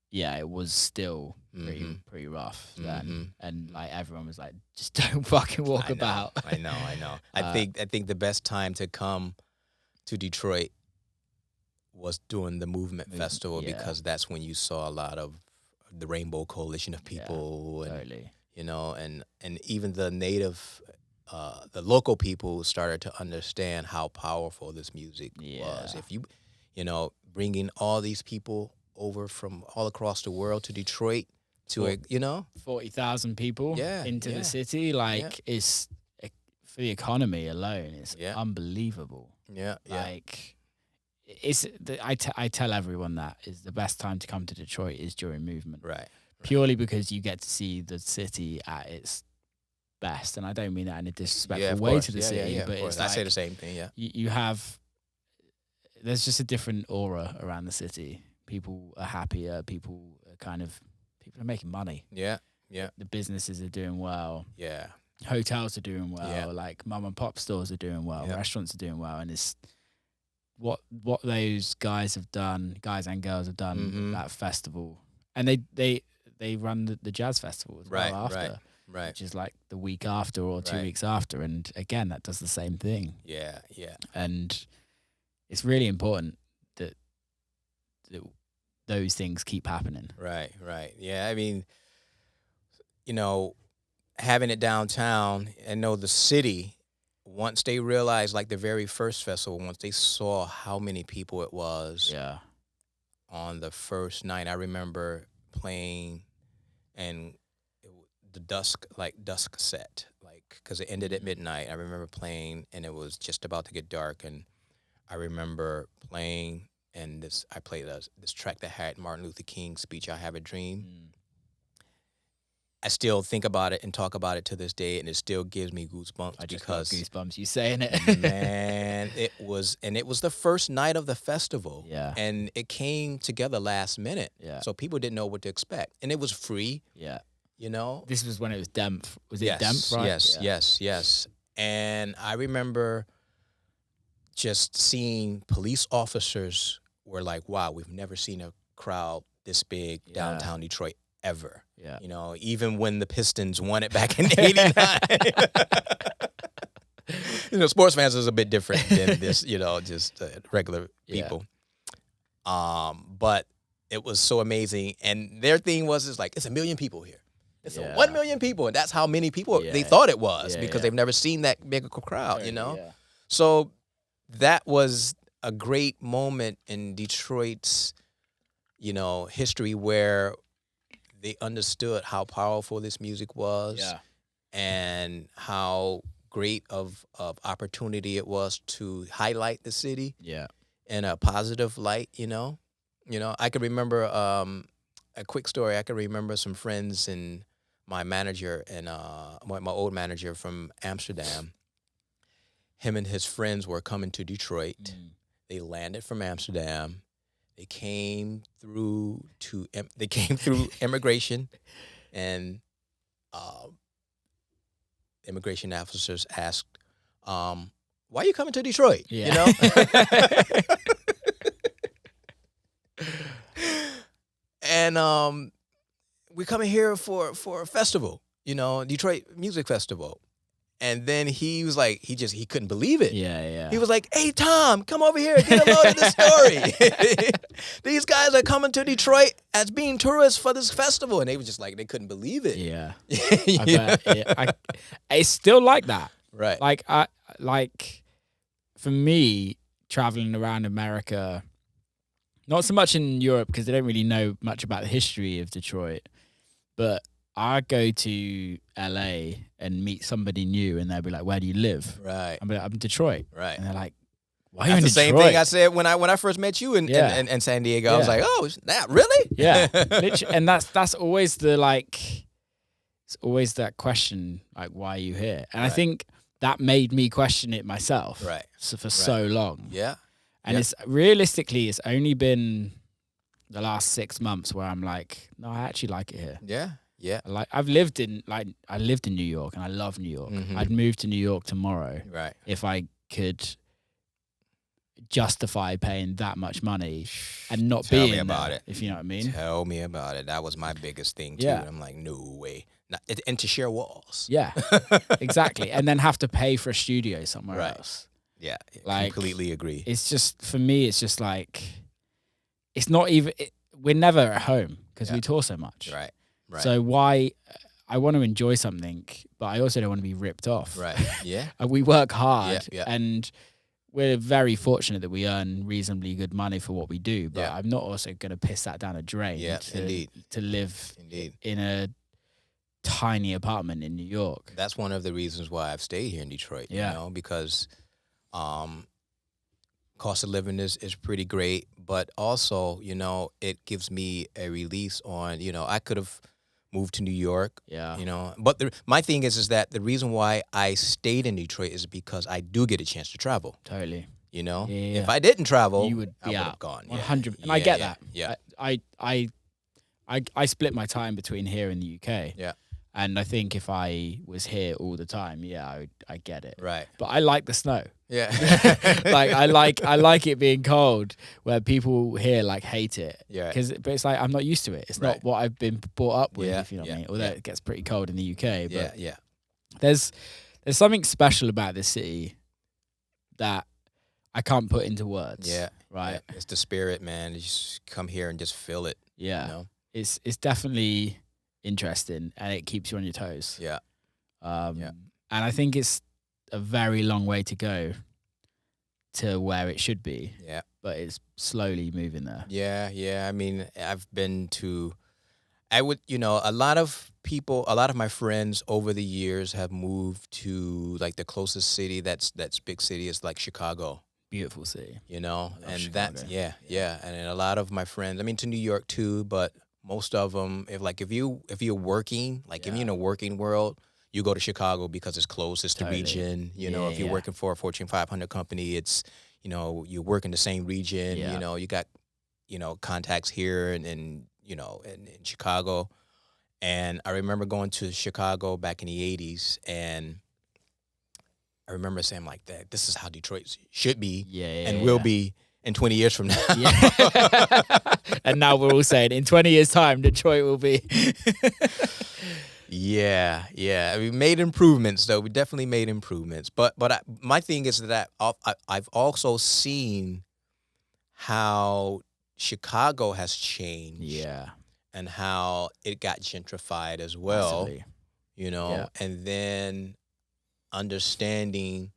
yeah, it was still Mhm. pretty rough then. Mhm. And like everyone was like, just don't fucking walk about. I know. I think the best time to come to Detroit was during the Movement Festival, yeah. because that's when you saw a lot of the Rainbow Coalition of people, and Totally. you know, and even the native, the local people started to understand how powerful this music was. Yeah. If you know, bringing all these people over from all across the world to Detroit to, you know, 40,000 people into yeah, the city, like it's for the economy alone, it's unbelievable. Yeah. Like I tell everyone that is the best time to come to Detroit is during Movement. Right. Purely because you get to see the city at its best, and I don't mean that in a disrespectful way to the city, but it's I like say the same thing. Yeah. you have, there's just a different aura around the city. People are happier. People are making money. Yeah. The businesses are doing well. Yeah. Hotels are doing well. Yeah. Like mom and pop stores are doing well. Yeah. Restaurants are doing well, and it's what those guys and girls have done with that festival, and they run the jazz festival as well after, right, which is like the week after or 2 weeks after, and again that does the same thing. Yeah. And it's really important that those things keep happening. Right. Yeah, I mean, you know, having it downtown, and know the city, once they realized, like the very first festival, once they saw how many people it was on the first night, I remember playing, and the dusk set, like, because it ended at midnight. I remember playing, and it was just about to get dark, and I remember playing, and I played this track that had Martin Luther King's speech, "I Have a Dream." I still think about it and talk about it to this day, and it still gives me goosebumps. I just because got goosebumps you saying it. Man, it was the first night of the festival. Yeah. And it came together last minute. Yeah. So people didn't know what to expect. And it was free. Yeah. You know? This was when it was Demph. Was it Yes, Demph, right? Yes. And I remember just seeing police officers were like, wow, we've never seen a crowd this big downtown Detroit ever. Yeah. You know, even when the Pistons won it back in '89. You know, sports fans is a bit different than this, you know, just regular people. But it was so amazing. And their thing is like, it's 1 million people here. It's 1 million people. And that's how many people they thought it was, because they've never seen that big a crowd, you know? Yeah. So that was a great moment in Detroit's, you know, history, where they understood how powerful this music was, and how great of opportunity it was to highlight the city in a positive light. You know, I could remember a quick story. I could remember some friends and my manager and my old manager from Amsterdam. Him and his friends were coming to Detroit. They landed from Amsterdam. They came through immigration, and immigration officers asked, "Why are you coming to Detroit?" Yeah. You know, and we're coming here for a festival, you know, Detroit Music Festival. And then he was like, he couldn't believe it. Yeah. He was like, "Hey, Tom, come over here. Get a load of this story. These guys are coming to Detroit as being tourists for this festival." And they were just like, they couldn't believe it. Yeah. I bet. It's still like that. Right. Like for me, traveling around America, not so much in Europe because they don't really know much about the history of Detroit, but I go to LA and meet somebody new, and they'll be like, "Where do you live?" Right. I'm like, "I'm in Detroit." Right. And they're like, "Why are you That's in the Detroit?" same thing I said when I first met you in San Diego. I was like, oh, is that really? Yeah. Literally, and that's always it's always that question, like, why are you here? And I think that made me question it myself for so long. Yeah. And it's realistically, it's only been the last 6 months where I'm like, no, I actually like it here. Yeah. Yeah. I lived in New York, and I love New York. I'd move to New York tomorrow. Right. If I could justify paying that much money and not Tell being me about there, it. if you know what I mean. Tell me about it. That was my biggest thing too. Yeah. I'm like, no way. And to share walls. Yeah, exactly. And then have to pay for a studio somewhere else. Yeah, like, completely agree. It's just, for me, it's just like, it's not even, we're never at home because we tour so much. Right. So why, I want to enjoy something, but I also don't want to be ripped off. Right, yeah. We work hard, Yeah. and we're very fortunate that we earn reasonably good money for what we do, but Yeah. I'm not also going to piss that down a drain to live in a tiny apartment in New York. That's one of the reasons why I've stayed here in Detroit, you know, because cost of living is pretty great, but also, you know, it gives me a release on, you know, I could have moved to New York, you know, but my thing is that the reason why I stayed in Detroit is because I do get a chance to travel. Totally. You know, Yeah. if I didn't travel, I would have gone. 100%. And I get that. Yeah. I split my time between here and the UK. Yeah. And I think if I was here all the time, I get it. Right. But I like the snow. Yeah. Like I like it being cold, where people here like hate it. Yeah. But it's like I'm not used to it. It's not what I've been brought up with. Yeah, If you know what I yeah, mean. Although it gets pretty cold in the UK. But Yeah. there's something special about this city that I can't put into words. Yeah. Right. Yeah. It's the spirit, man. You just come here and just feel it. Yeah. You know? It's definitely interesting, and it keeps you on your toes. Yeah. And I think it's a very long way to go to where it should be. Yeah. But it's slowly moving there. Yeah. I mean, I've been to, you know, a lot of my friends over the years have moved to like the closest city that's big city is like Chicago. Beautiful city. You know, and Chicago. that's, yeah. And then a lot of my friends, I mean, to New York too, but most of them, if you're working, like if you're in a working world, you go to Chicago because it's close, it's the region. You know, if you're working for a Fortune 500 company, it's, you know, you work in the same region. You know, you got, you know, contacts here and you know, in Chicago. And I remember going to Chicago back in the 80s, and I remember saying like that, this is how Detroit should be and will be in 20 years from now. Yeah. And now we're all saying in 20 years' time, Detroit will be. Yeah. We made improvements, though. We definitely made improvements. But my thing is that I've also seen how Chicago has changed. Yeah. And how it got gentrified as well. Massively. You know, and then understanding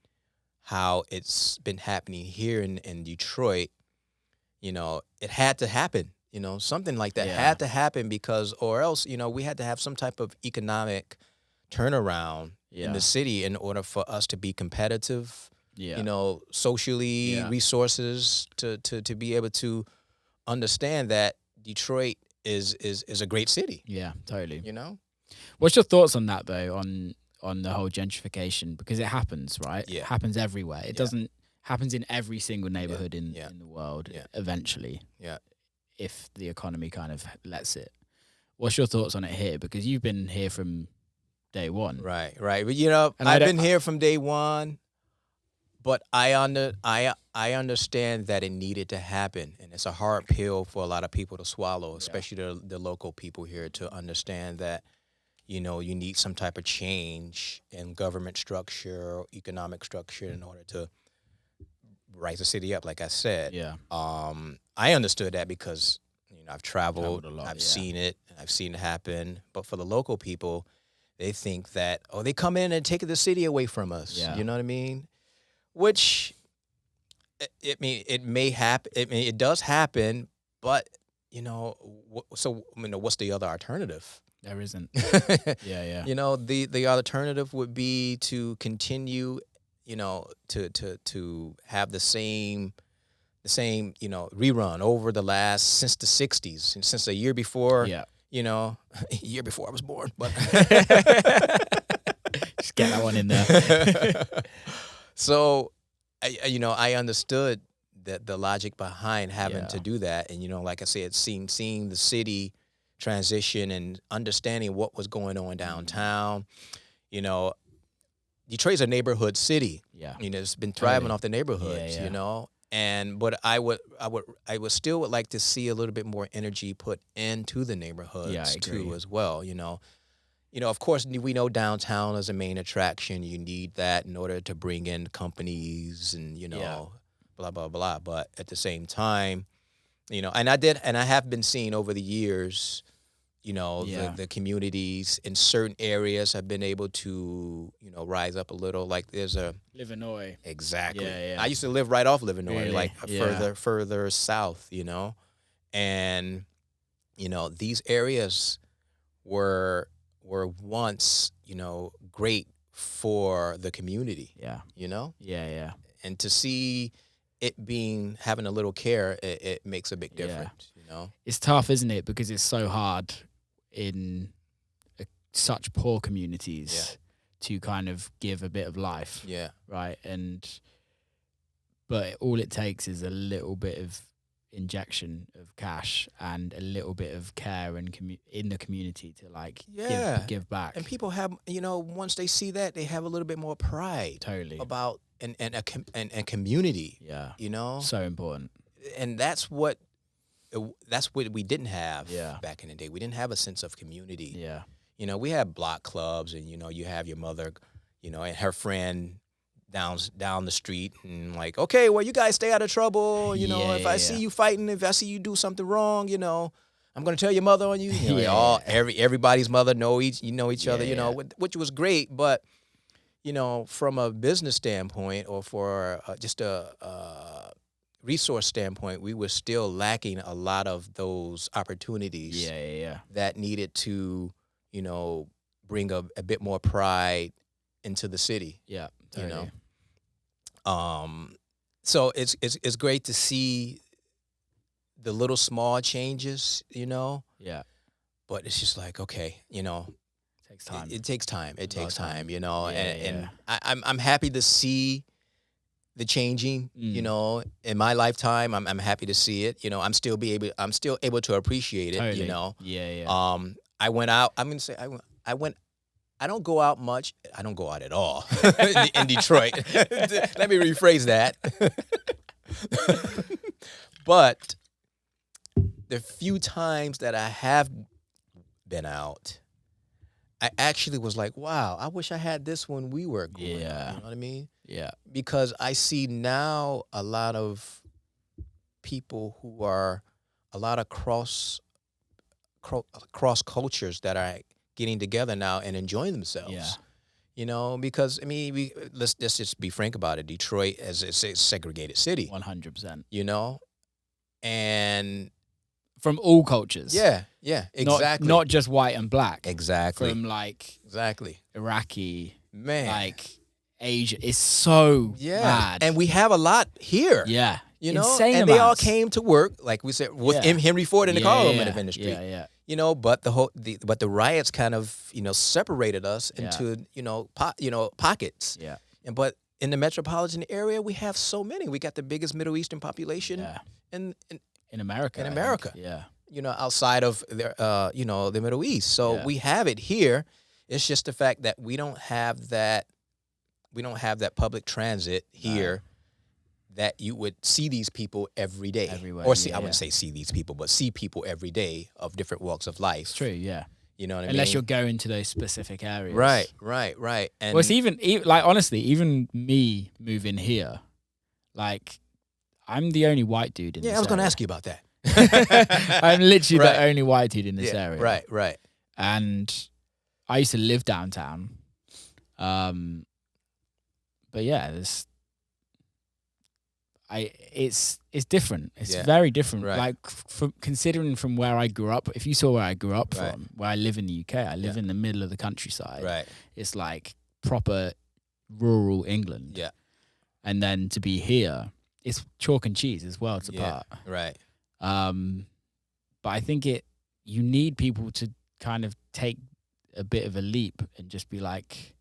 how it's been happening here in Detroit, you know, it had to happen. You know, something like that had to happen because, or else, you know, we had to have some type of economic turnaround in the city in order for us to be competitive. You know, socially, resources to be able to understand that Detroit is a great city. Yeah, totally. You know, what's your thoughts on that though? On the whole gentrification, because it happens, right? Yeah. It happens everywhere. It doesn't happens in every single neighborhood in the world. Eventually. Yeah. If the economy kind of lets it. What's your thoughts on it here? Because you've been here from day one. Right. But you know, And I've been here from day one, but I understand that it needed to happen, and it's a hard pill for a lot of people to swallow, especially the local people here, to understand that, you know, you need some type of change in government structure or economic structure in order to rise the city up, like I said. Yeah. I understood that because, you know, I've traveled a lot, I've seen it happen. But for the local people, they think that, they come in and take the city away from us. Yeah. You know what I mean? Which, it may happen. I mean, it does happen, but, you know, what's the other alternative? There isn't. Yeah. You know, the alternative would be to continue, you know, to have the same you know, rerun over since the 60s, and since the year before. Yeah. You know, year before I was born, but just get that one in there. So, you know, I understood the logic behind having to Yeah. do that, and you know, like I said, seeing the city transition and understanding what was going on downtown. You know, Detroit's a neighborhood city. Yeah. You know, it's been thriving Totally. off the neighborhoods. Yeah. You know, but I would still would like to see a little bit more energy put into the neighborhoods Yeah, I agree. too, as well. You know, of course, we know downtown is a main attraction. You need that in order to bring in companies and, you know, blah, blah, blah. But at the same time, you know, and I have been seeing over the years, you know, the communities in certain areas have been able to, you know, rise up a little. Like there's a Livernois. exactly. Yeah. I used to live right off Livernois, Really? like Yeah. further south, you know, and you know these areas were once, you know, great for the community. Yeah. You know, Yeah. and to see it having a little care, it makes a big Yeah. difference. You know, It's tough, isn't it? Because it's so hard in such poor communities to kind of give a bit of life. yeah, Right. But all it takes is a little bit of injection of cash and a little bit of care and in the community to like give back. and people have, you know, once they see that, they have a little bit more pride Totally. about and a community. Yeah. You know, So important. and that's what we didn't have Yeah. back in the day. We didn't have a sense of community. Yeah. You know, we had block clubs, and you know, you have your mother, you know, and her friend down the street, and like, okay, well, you guys stay out of trouble. You know, if I see you fighting, if I see you do something wrong, you know, I'm gonna tell your mother on you. You know, everybody's mother know each other. You know, which was great, but you know, from a business standpoint or for just a resource standpoint, we were still lacking a lot of those opportunities. Yeah. That needed to, you know, bring a bit more pride into the city. Yeah. Totally. You know, so it's great to see the little small changes. You know, Yeah. but it's just like, okay, you know, Takes time. It takes time. It takes time. You know, Yeah, and I'm happy to see the changing. You know, in my lifetime, I'm happy to see it. You know, I'm still able to appreciate it. Totally. You know, Yeah. I went out. I'm gonna say I went. I don't go out much. I don't go out at all in Detroit. Let me rephrase that. But the few times that I have been out, I actually was like, wow, I wish I had this when we were growing up. Yeah. You know what I mean? Yeah. Because I see now a lot of people who are a lot of cross cultures that are getting together now and enjoying themselves. Yeah. You know, because I mean, let's just be frank about it. Detroit is a segregated city. 100%. You know, and From all cultures. yeah, exactly. Not just white and black. exactly. From like Exactly. Iraqi, Man. like Asia. It's so mad. And we have a lot here. Yeah. You know, Insane and they all amounts. came to work, like we said, with Henry Ford in the car aluminum industry. Yeah. You know, but the riots kind of, you know, separated us into, you know, pockets. Yeah. But in the metropolitan area, we have so many. We got the biggest Middle Eastern population in America. In I America. think. Yeah. You know, outside of you know, the Middle East. So we have it here. It's just the fact that we don't have that public transit here that you would see these people every day. Everywhere. Or I wouldn't say see these people, but see people every day of different walks of life. It's true, yeah. You know what I mean? Unless you're going to those specific areas. Right. And Well, it's even like, honestly, even me moving here, like, I'm the only white dude in this I was going to area. ask you about that. I'm literally the only white dude in this area. Right. And I used to live downtown. But yeah, it's different. It's Yeah. very different. Right. Like considering from where I grew up, if you saw where I grew up Right. from, where I live in the UK, I live in the middle of the countryside. Right. It's like proper rural England. Yeah. And then to be here, it's chalk and cheese as well to part. Right. But I think you need people to kind of take a bit of a leap and just be like,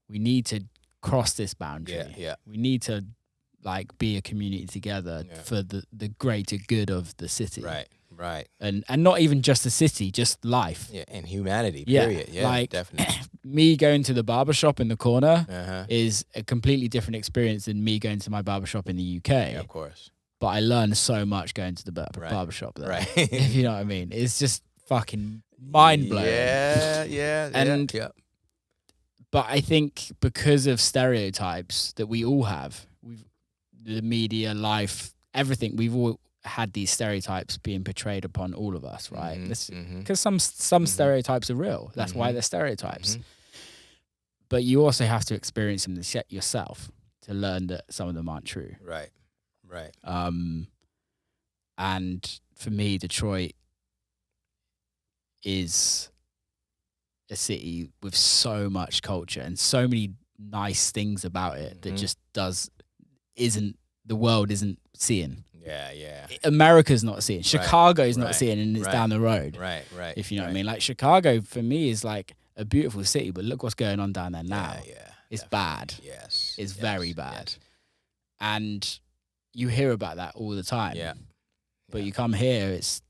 we need to cross this boundary. Yeah. We need to like be a community together for the greater good of the city. Right. Right. And not even just the city, just life. Yeah. And humanity. Period. Yeah. Like, definitely. me going to the barbershop in the corner Uh-huh. is a completely different experience than me going to my barbershop in the UK. Yeah, of course. But I learned so much going to the barbershop there. Right. If you know what I mean. It's just fucking mind blowing. Yeah. And yeah. But I think because of stereotypes that we all have, the media, life, everything, we've all had these stereotypes being portrayed upon all of us, right? Because some stereotypes are real. That's why they're stereotypes. But you also have to experience them yourself to learn that some of them aren't true. Right. Right. And for me, Detroit is a city with so much culture and so many nice things about it that just the world isn't seeing. Yeah. America's not seeing. Chicago's not Right. seeing, and it's down the road. Right. If you know what I mean. Like Chicago for me is like a beautiful city, but look what's going on down there now. Yeah. It's bad. Yes. It's very bad. Yes. And you hear about that all the time. Yeah. But you come here, it's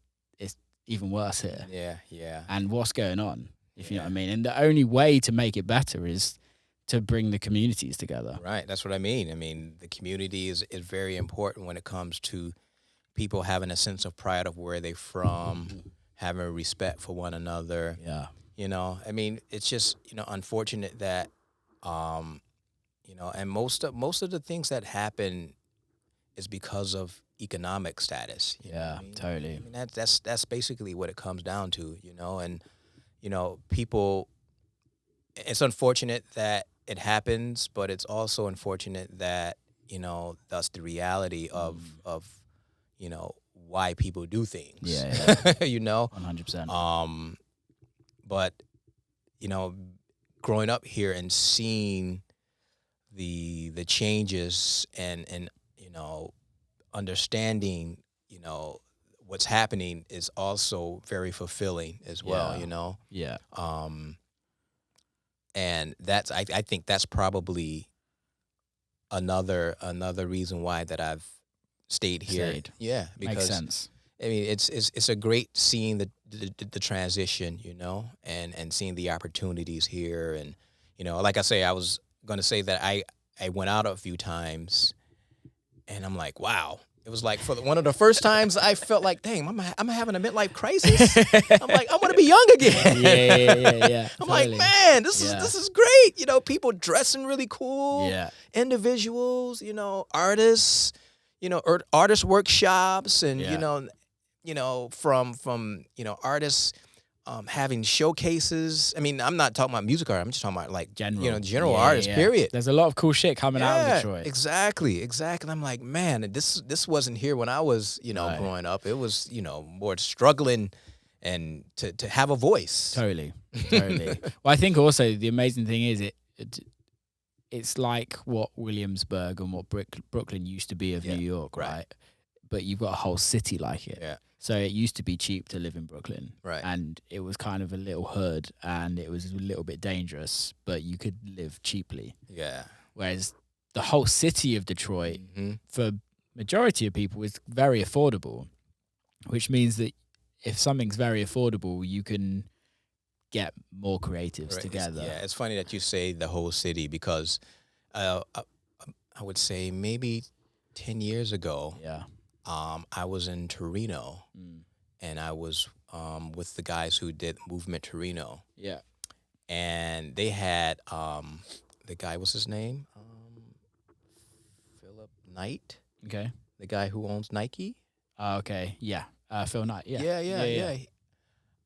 even worse here. Yeah. And what's going on, if you know what I mean. And the only way to make it better is to bring the communities together. Right. That's what I mean. I mean, the community is very important when it comes to people having a sense of pride of where they're from, having respect for one another. Yeah. You know, I mean, it's just, unfortunate that, and most of the things that happen is because of economic status. You know what I mean? Totally. I mean, that's basically what it comes down to, and, people, it's unfortunate that it happens, but it's also unfortunate that, that's the reality of why people do things. Yeah. 100%. But, growing up here and seeing the changes and understanding, what's happening is also very fulfilling as well, Yeah. And that's I think that's probably another reason why that I've stayed here. Yeah, because Makes sense. I mean, it's a great seeing the transition, and seeing the opportunities here, and like I say, I was going to say that I went out a few times, and I'm like, wow. It was like one of the first times I felt like, dang, I'm having a midlife crisis. I'm like, I want to be young again. Yeah. I'm totally. like, man, this is great. People dressing really cool. Yeah. Individuals, artists, artist workshops, and from artists having showcases. I mean, I'm not talking about music art. I'm just talking about like general artists. Period. There's a lot of cool shit coming out of Detroit. Exactly. I'm like, man, this wasn't here when I was growing up. It was more struggling and to have a voice. Totally. Well, I think also the amazing thing is it's like what Williamsburg and what Brooklyn used to be of New York, right? But you've got a whole city like it. Yeah. So it used to be cheap to live in Brooklyn. Right. And it was kind of a little hood and it was a little bit dangerous, but you could live cheaply. Yeah. Whereas the whole city of Detroit, for majority of people, is very affordable, which means that if something's very affordable, you can get more creatives together. It's funny that you say the whole city because I would say maybe 10 years ago, I was in Torino, and I was with the guys who did Movement Torino. Yeah. And they had the guy, what's his name? Phillip Knight. Okay. The guy who owns Nike. Okay. Yeah. Phil Knight. Yeah. Yeah.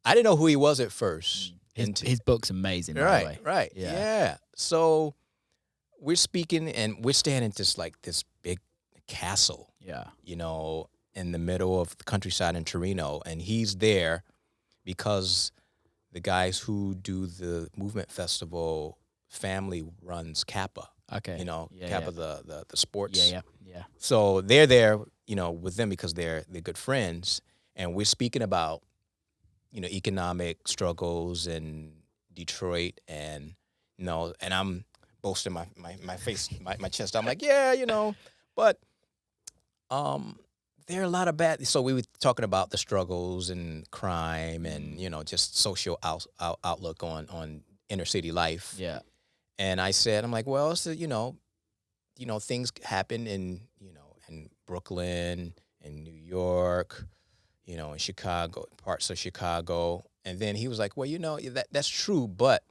I didn't know who he was at first. His book's amazing, by the way. Right. Yeah. So we're speaking and we're staying in this big castle, Yeah. you know, in the middle of the countryside in Torino. And he's there because the guys who do the movement festival family runs Kappa. Okay. You know, Yeah, Kappa, the sports. Yeah. So they're there, you know, with them because they're good friends. And we're speaking about, you know, economic struggles in Detroit, and, you know, and I'm boasting my face, my chest. I'm like, yeah, you know, but there are a lot of bad. So we were talking about the struggles and crime and, you know, just social outlook on inner city life. Yeah. And I said, I'm like, well, so, you know, things happen in, you know, in Brooklyn, in New York, you know, in Chicago, parts of Chicago. And then he was like, well, you know, that's true, but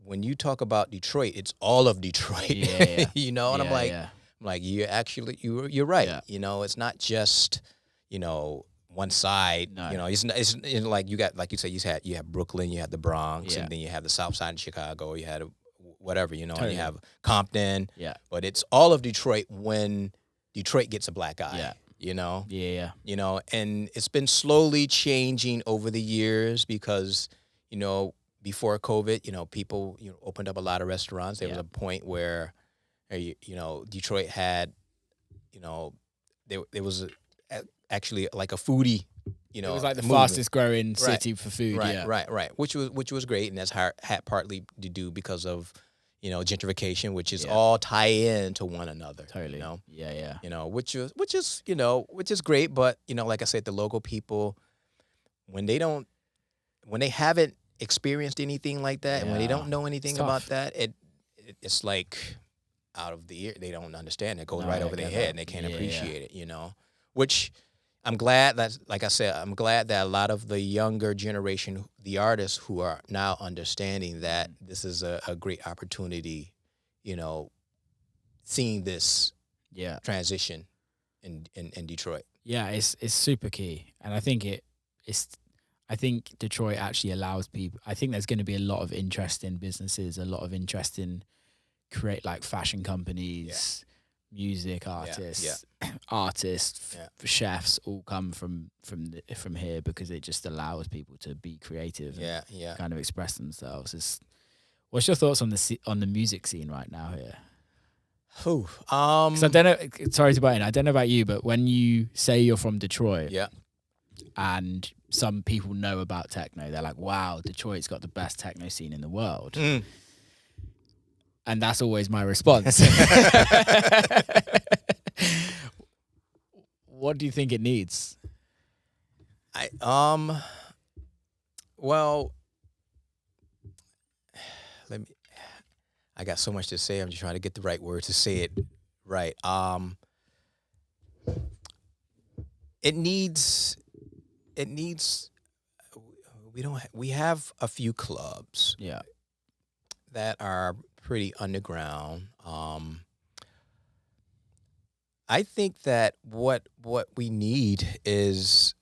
when you talk about Detroit, it's all of Detroit. Yeah. You know, and I'm like, yeah. you're right. Yeah. You know, it's not just, you know, one side. No. You know, it's like you got, like you said, you have Brooklyn, you have the Bronx, Yeah. and then you have the South Side of Chicago. You had whatever, you know, Totally. and you have Compton. Yeah. But it's all of Detroit when Detroit gets a black eye. Yeah. You know. Yeah. You know, and it's been slowly changing over the years because, you know, before COVID, you know, people, you know, opened up a lot of restaurants. There was a point where, you know, Detroit had, you know, there was actually like a foodie, you know, it was like the movement. fastest growing city for food. Right. Which was great, and that's had partly to do because of, you know, gentrification, which is all tie in to one another. Totally. You know? Yeah. You know, which is you know, which is great, but, you know, like I said, the local people, when they haven't experienced anything like that, and when they don't know anything about that, it's like out of the ear. They don't understand. It goes right over their head, and they can't appreciate it. You know, which I'm glad that, like I said, I'm glad that a lot of the younger generation, the artists who are now understanding that this is a great opportunity. You know, seeing this transition in Detroit. Yeah, it's super key, and I think I think Detroit actually allows people. I think there's going to be a lot of interest in businesses, a lot of interest in like fashion companies, music artists, chefs, all come from here because it just allows people to be creative. And kind of express themselves. What's your thoughts on the music scene right now here? Because I don't know. Sorry to butt in. I don't know about you, but when you say you're from Detroit, and some people know about techno, they're like, "Wow, Detroit's got the best techno scene in the world." And that's always my response. What do you think it needs? Well, I got so much to say. I'm just trying to get the right word to say it right. We have a few clubs that are pretty underground. I think that what we need is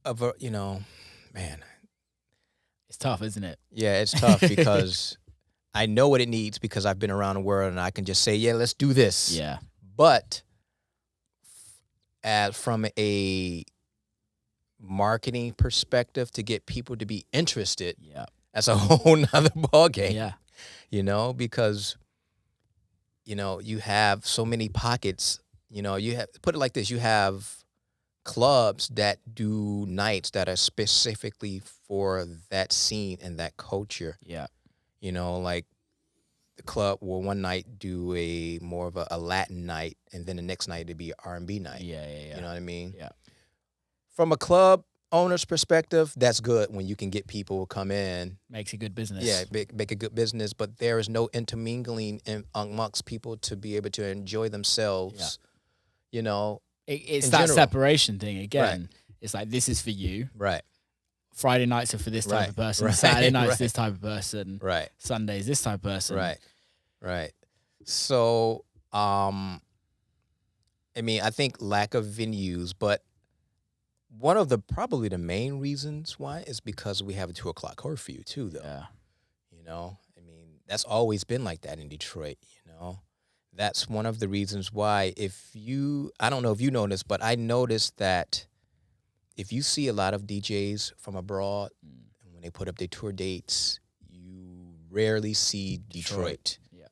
it's tough, isn't it? Yeah, it's tough because I know what it needs because I've been around the world and I can just say, yeah, let's do this. Yeah. But from a marketing perspective, to get people to be interested, that's a whole nother ballgame. Yeah. You know, because, you know, you have so many pockets. You know, you have, put it like this, you have clubs that do nights that are specifically for that scene and that culture. Yeah. You know, like the club will one night do a more of a Latin night, and then the next night it'd be R&B night. Yeah. You know what I mean? Yeah. From a club owner's perspective, that's good when you can get people to come in. Makes a good business. Yeah, make a good business, but there is no intermingling amongst people to be able to enjoy themselves. You know, it's in that general. Separation thing again. Right. It's like, this is for you. Right. Friday nights are for this type of person. Right. Saturday nights this type of person. Right. Sundays this type of person. Right. So, I mean, I think lack of venues, but one of probably the main reasons why is because we have a 2:00 curfew too, though. Yeah. You know, I mean, that's always been like that in Detroit. You know, that's one of the reasons why I don't know if you noticed, but I noticed that if you see a lot of DJs from abroad, and when they put up their tour dates, you rarely see Detroit. Yeah.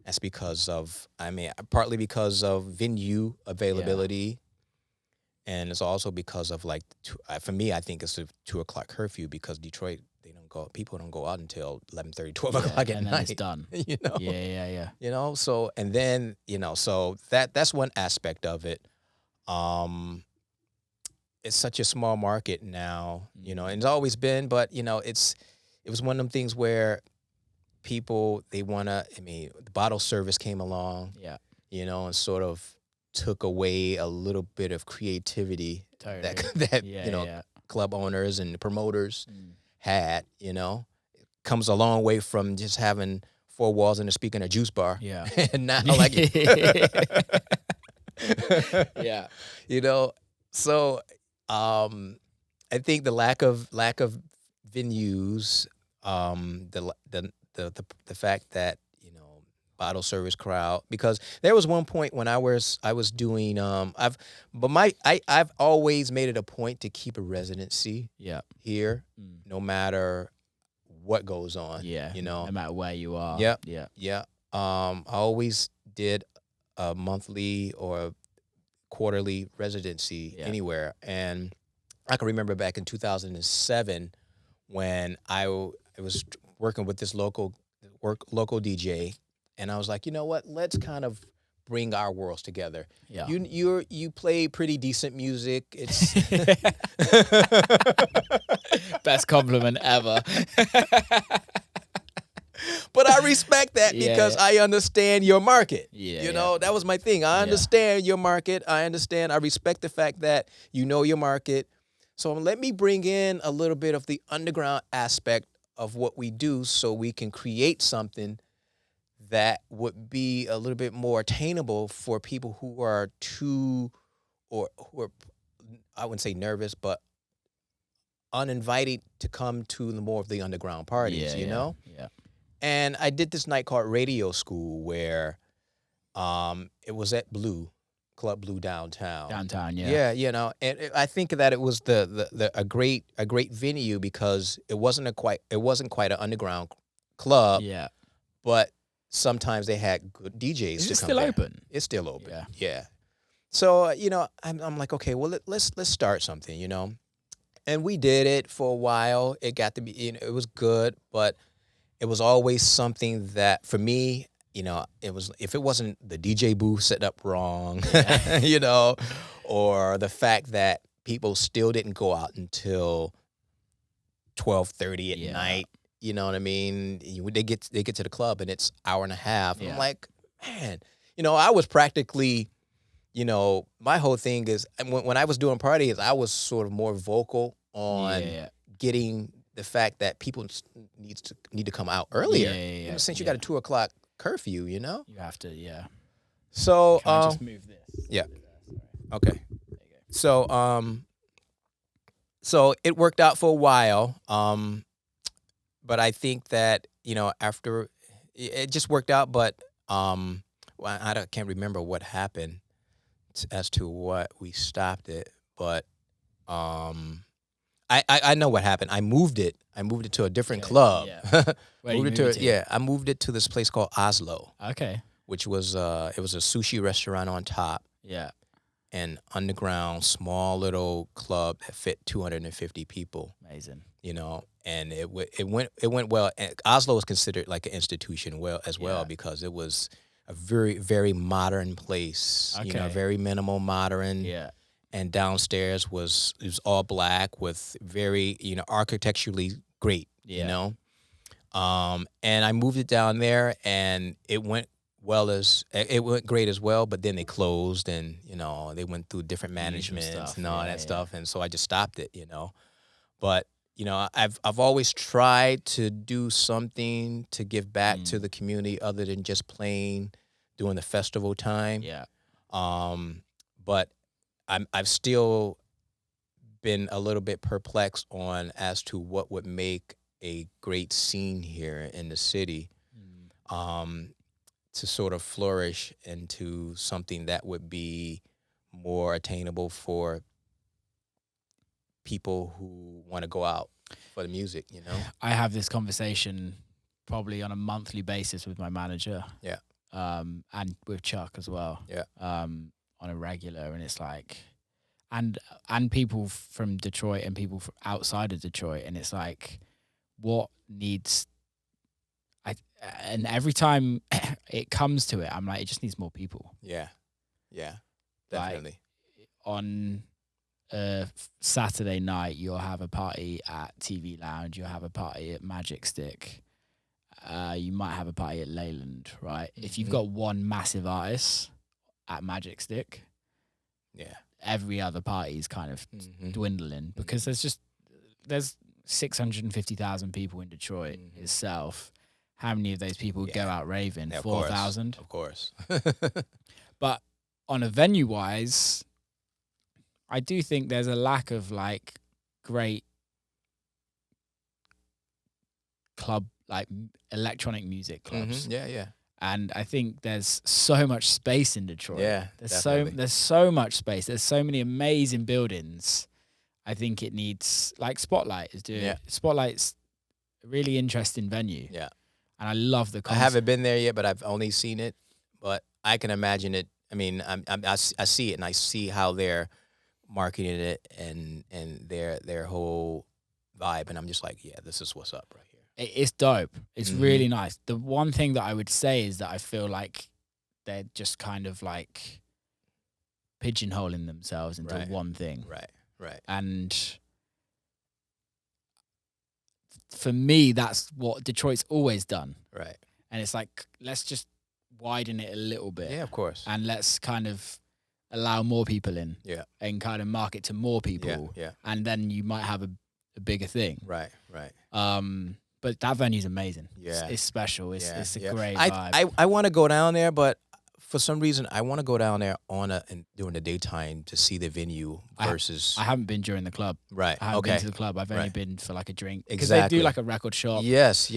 That's because of, partly because of venue availability. And it's also because of like, for me, I think it's a 2:00 curfew because Detroit, people don't go out until 11:30, 12 o'clock at and night. then it's done. You know? Yeah. You know, so, and then, so that's one aspect of it. It's such a small market now, and it's always been, but, it was one of them things where people, they want to, the bottle service came along, and sort of took away a little bit of creativity that club owners and promoters had, comes a long way from just having 4 walls and a speaker and a juice bar. Yeah. And now like Yeah. So I think the lack of venues, the fact that bottle service crowd, because there was one point when I was doing I've always made it a point to keep a residency here, no matter what goes on. No matter where you are. I always did a monthly or quarterly residency anywhere, and I can remember back in 2007 when I was working with this local DJ, and I was like, you know what? Let's kind of bring our worlds together. Yeah. You play pretty decent music. It's best compliment ever. But I respect that because I understand your market. That was my thing. I understand your market. I respect the fact that you know your market. So let me bring in a little bit of the underground aspect of what we do so we can create something that would be a little bit more attainable for people who are who are, I wouldn't say nervous, but uninvited to come to the more of the underground parties, you know? Yeah. And I did this night called Radio School where it was at Club Blue downtown. Yeah. Yeah, and I think that it was a great venue because it wasn't quite an underground club. Yeah. But sometimes they had good DJs. Is it still open? It's still open. Yeah. So, I'm like, okay, well, let's start something, And we did it for a while. It got to be, it was good, but it was always something that, for me, it was, if it wasn't the DJ booth set up wrong, or the fact that people still didn't go out until 12:30 at night. You know what I mean? They get to the club and it's hour and a half. Yeah. I'm like, man, I was practically, my whole thing is when I was doing parties, I was sort of more vocal on getting the fact that people need to come out earlier. Since you got a 2:00 curfew, You have to, So can I just move this? Yeah. Okay. There you go. So it worked out for a while. But I think that, after it just worked out, but I can't remember what happened as to what we stopped it, but I know what happened. I moved it to a different club. Yeah. I moved it to this place called Oslo. Okay. Which was it was a sushi restaurant on top. Yeah. An underground small little club that fit 250 people. Amazing. And it went well. And Oslo is considered like an institution as well because it was a very, very modern place. Okay. Very minimal modern. Yeah. And downstairs it was all black with very, architecturally great. Yeah. And I moved it down there, and it went great as well. But then they closed, and they went through different management and all that stuff, and so I just stopped it. But I've always tried to do something to give back to the community other than just playing during the festival time. Yeah. But I've still been a little bit perplexed as to what would make a great scene here in the city. to sort of flourish into something that would be more attainable for people who want to go out for the music, you know? I have this conversation probably on a monthly basis with my manager. Yeah. And with Chuck as well. Yeah. On a regular, and it's like, and people from Detroit and people from outside of Detroit, and it's like, what needs? And every time it comes to it, I'm like, it just needs more people. Yeah. Yeah. Definitely. Like, on Saturday night, you'll have a party at TV Lounge. You'll have a party at Magic Stick. You might have a party at Leyland, right? Mm-hmm. If you've got one massive artist at Magic Stick, yeah, every other party is kind of dwindling, because there's 650,000 people in Detroit itself. How many of those people go out raving? 4,000? Of course. But on a venue-wise, I do think there's a lack of, like, great club, like, electronic music clubs. Yeah. And I think there's so much space in Detroit. Yeah, there's so much space. There's so many amazing buildings. I think it needs, like, Spotlight is doing. Yeah. Spotlight's a really interesting venue. Yeah. And I love the concept. I haven't been there yet, but I've only seen it. But I can imagine it. I mean, I see it, and I see how they're marketing it and their whole vibe, and I'm just like, yeah, this is what's up right here. It's dope. It's really nice. The one thing that I would say is that I feel like they're just kind of like pigeonholing themselves into one thing. Right. And for me, that's what Detroit's always done. Right. And it's like, let's just widen it a little bit. Yeah, of course. And let's kind of allow more people in. Yeah. And kind of market to more people. Yeah. And then you might have a bigger thing. Right. But that venue's amazing. Yeah. It's special. It's a great vibe. I want to go down there, but for some reason, I want to go down there during the daytime to see the venue versus. I haven't been during the club. Right. I haven't been to the club. I've only been for like a drink. Because Exactly. they do like a record shop. Yes.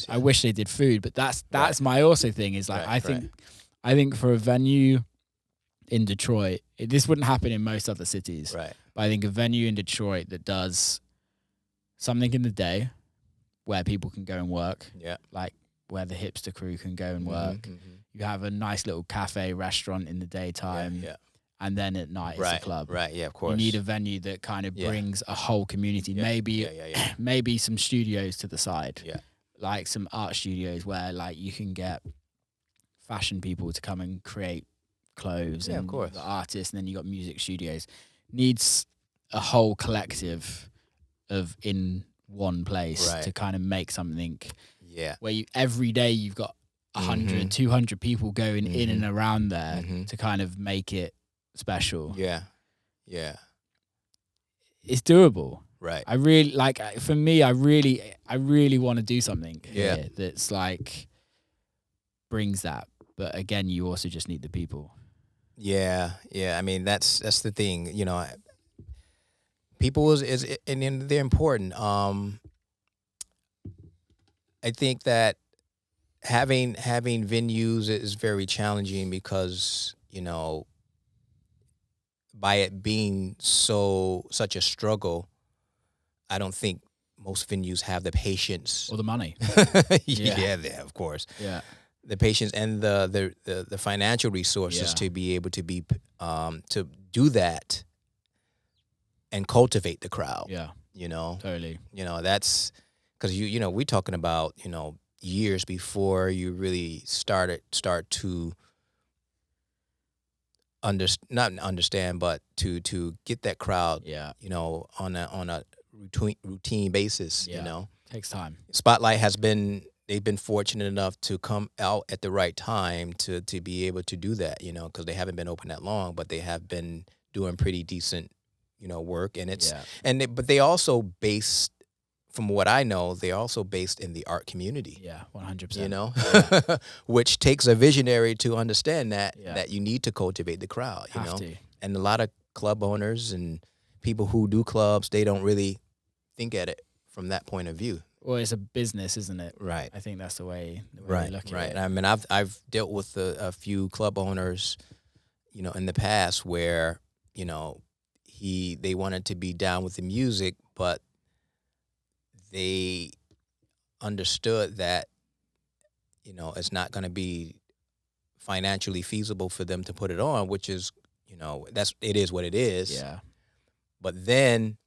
I wish they did food, but that's my also thing is like, I think for a venue in Detroit, this wouldn't happen in most other cities. Right. But I think a venue in Detroit that does something in the day where people can go and work. Yeah. Like where the hipster crew can go and work. Mm-hmm. You have a nice little cafe restaurant in the daytime. Yeah. And then at night it's a club. Right, yeah, of course. You need a venue that kind of brings a whole community. Yeah. Maybe some studios to the side. Yeah. Like some art studios where like you can get fashion people to come and create clothes and of course. the artists, and then you got music studios. Needs a whole collective of in one place to kind of make something where every day you've got 100, 200 people going in and around there to kind of make it special. Yeah. It's doable. Right. I really like, for me, I really want to do something here that's like brings that. But again, you also just need the people. Yeah. I mean, that's the thing, you know. People and they're important. I think that having venues is very challenging because, you know, by it being such a struggle, I don't think most venues have the patience or the money. Yeah, of course. Yeah. The patience and the financial resources to be able to to do that and cultivate the crowd. Yeah. You know? Totally. You know, that's because you know, we're talking about, you know, years before you really start to not understand, but to get that crowd, you know, on a routine basis, you know. Takes time. Spotlight they've been fortunate enough to come out at the right time to be able to do that, you know, because they haven't been open that long, but they have been doing pretty decent, you know, work. And but they also based, from what I know, they're also based in the art community. Yeah, 100%. You know, which takes a visionary to understand that you need to cultivate the crowd, you know. And a lot of club owners and people who do clubs, they don't really think at it from that point of view. Well, it's a business, isn't it? Right. I think that's the way Right. they look Right. at it. I mean, I've dealt with a few club owners, you know, in the past where, you know, they wanted to be down with the music, but they understood that, you know, it's not going to be financially feasible for them to put it on, which is, you know, it is what it is. Yeah. But then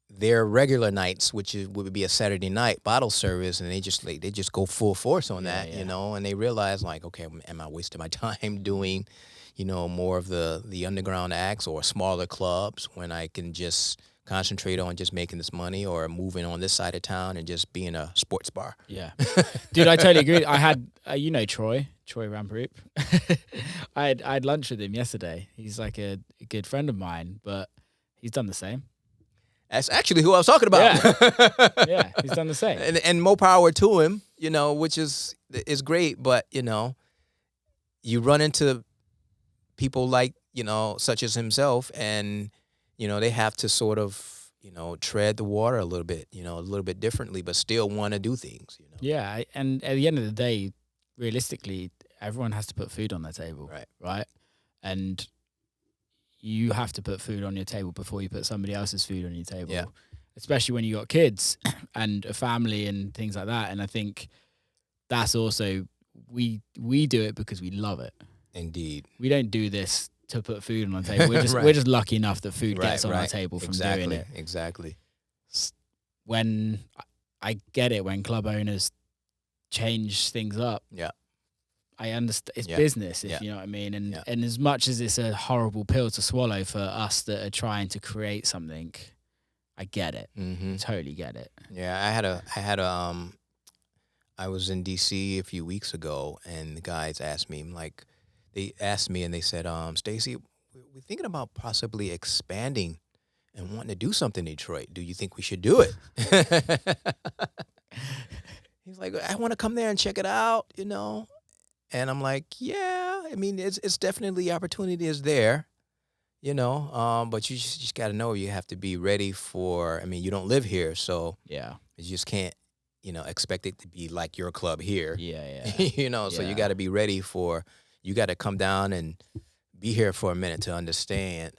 their regular nights, would be a Saturday night bottle service, and they just go full force on that, Yeah. you know, and they realize like, okay, am I wasting my time doing, you know, more of the underground acts or smaller clubs when I can just concentrate on just making this money, or moving on this side of town and just being a sports bar. Yeah. Dude, I totally agree. I had, you know, Troy Ramperoop. I had lunch with him yesterday. He's like a good friend of mine, but he's done the same. That's actually who I was talking about. Yeah, he's done the same. And more power to him, you know, which is great. But, you know, you run into people like, you know, such as himself, and, you know, they have to sort of, you know, tread the water a little bit, you know, a little bit differently, but still want to do things, you know. Yeah, and at the end of the day, realistically, everyone has to put food on their table, right? And you have to put food on your table before you put somebody else's food on your table. Yeah. Especially when you got kids and a family and things like that. And I think that's also, we do it because we love it. Indeed. We don't do this to put food on our table. We're just Right. we're just lucky enough that food gets on our table from doing it. Exactly. When I get it, when club owners change things up. Yeah. I understand it's business, if you know what I mean. And as much as it's a horrible pill to swallow for us that are trying to create something, I get it. Mm-hmm. Totally get it. Yeah, I was in DC a few weeks ago, and the guys asked me, and they said, Stacey, we're thinking about possibly expanding and wanting to do something in Detroit. Do you think we should do it? He's like, I want to come there and check it out, you know. And I'm like, yeah, I mean, it's definitely, opportunity is there, you know, but you just got to know you have to be ready for, I mean, you don't live here, so yeah, you just can't, you know, expect it to be like your club here. Yeah. You know, so you got to be ready for, you got to come down and be here for a minute to understand,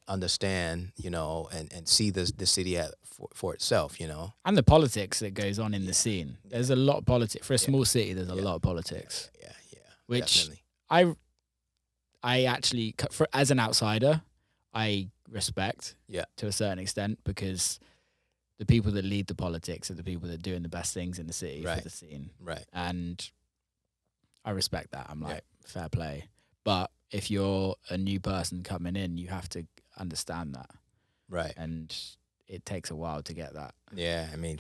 you know, and see the city for itself, you know. And the politics that goes on in the scene. There's a lot of politics. For a small city, there's a lot of politics. Yeah. Which definitely. I actually, as an outsider, I respect to a certain extent, because the people that lead the politics are the people that are doing the best things in the city for the scene. Right. And I respect that. I'm like, fair play. But if you're a new person coming in, you have to understand that. Right. And it takes a while to get that. Yeah, I mean,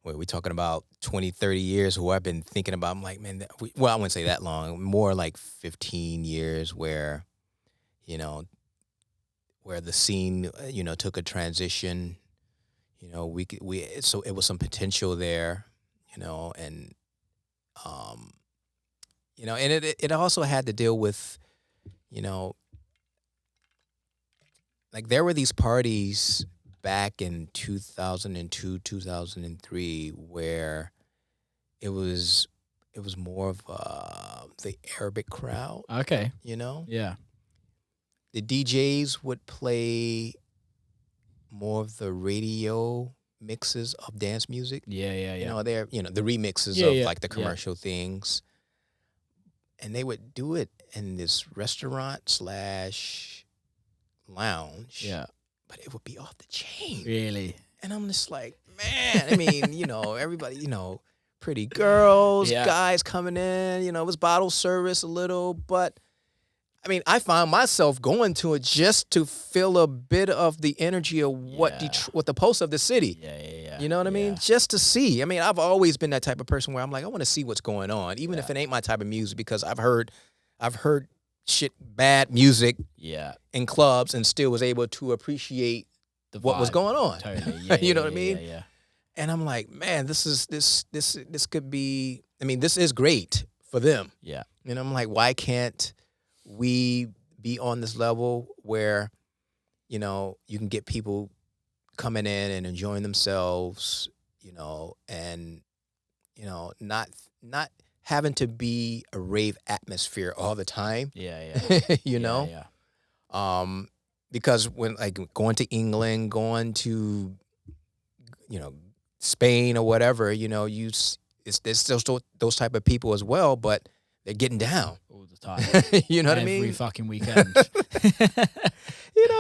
we're talking about 20, 30 years who I've been thinking about. I'm like, man, I wouldn't say that long, more like 15 years where, you know, where the scene, you know, took a transition. You know, so it was some potential there, you know, and, you know, and it also had to deal with, you know, like there were these parties back in 2002, 2003, where it was more of the Arabic crowd. Okay. You know? Yeah. The DJs would play more of the radio mixes of dance music. Yeah. You know, they're, you know, the remixes of like the commercial things. And they would do it in this restaurant / lounge. Yeah. But it would be off the chain. Really? And I'm just like, man, I mean, you know, everybody, you know, pretty girls, guys coming in, you know, it was bottle service a little, but I mean, I found myself going to it just to feel a bit of the energy of what the pulse of the city. Yeah. You know what I mean? Just to see. I mean, I've always been that type of person where I'm like, I want to see what's going on, even if it ain't my type of music, because I've heard bad music in clubs and still was able to appreciate what was going on. Totally. You know what I mean? Yeah. And I'm like, man, this could be, I mean, this is great for them. Yeah. And I'm like, why can't we be on this level where, you know, you can get people coming in and enjoying themselves, and not having to be a rave atmosphere all the time. Yeah. you know, Yeah. Because when like going to England, going to Spain or whatever, there's still those type of people as well, but they're getting down All the time. you know what I Every mean? fucking weekend.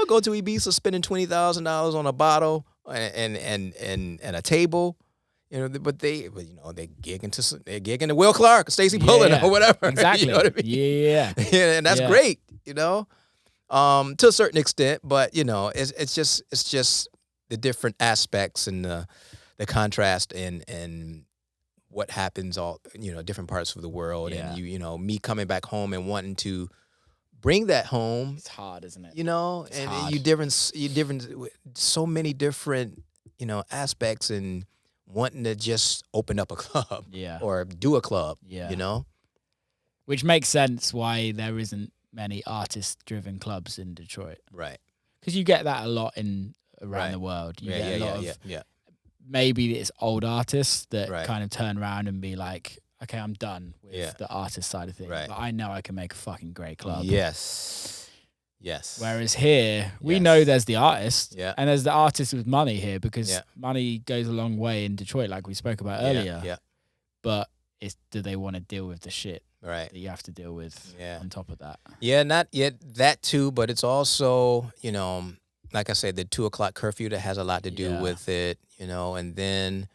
Go to Ibiza, spending $20,000 on a bottle and a table. But they're gigging to Will Clarke, Stacey Pullen, or whatever. Exactly. You know what I mean? Yeah. And that's great. To a certain extent, but it's just the different aspects and the contrast and what happens all different parts of the world, and me coming back home and wanting to bring that home. It's hard, isn't it? And hard. you different so many different aspects, and wanting to just open up a club, or do a club, which makes sense why there isn't many artist-driven clubs in Detroit, right? Because you get that a lot around the world. You get a lot of maybe it's old artists that kind of turn around and be like, okay, I'm done with the artist side of things, but I know I can make a fucking great club. Yes. Whereas here, we know there's the artist, and there's the artist with money here, because money goes a long way in Detroit, like we spoke about earlier. Yeah. But do they want to deal with the shit that you have to deal with on top of that? Yeah, not yet that too, but it's also, like I said, the 2:00 curfew that has a lot to do with it, and then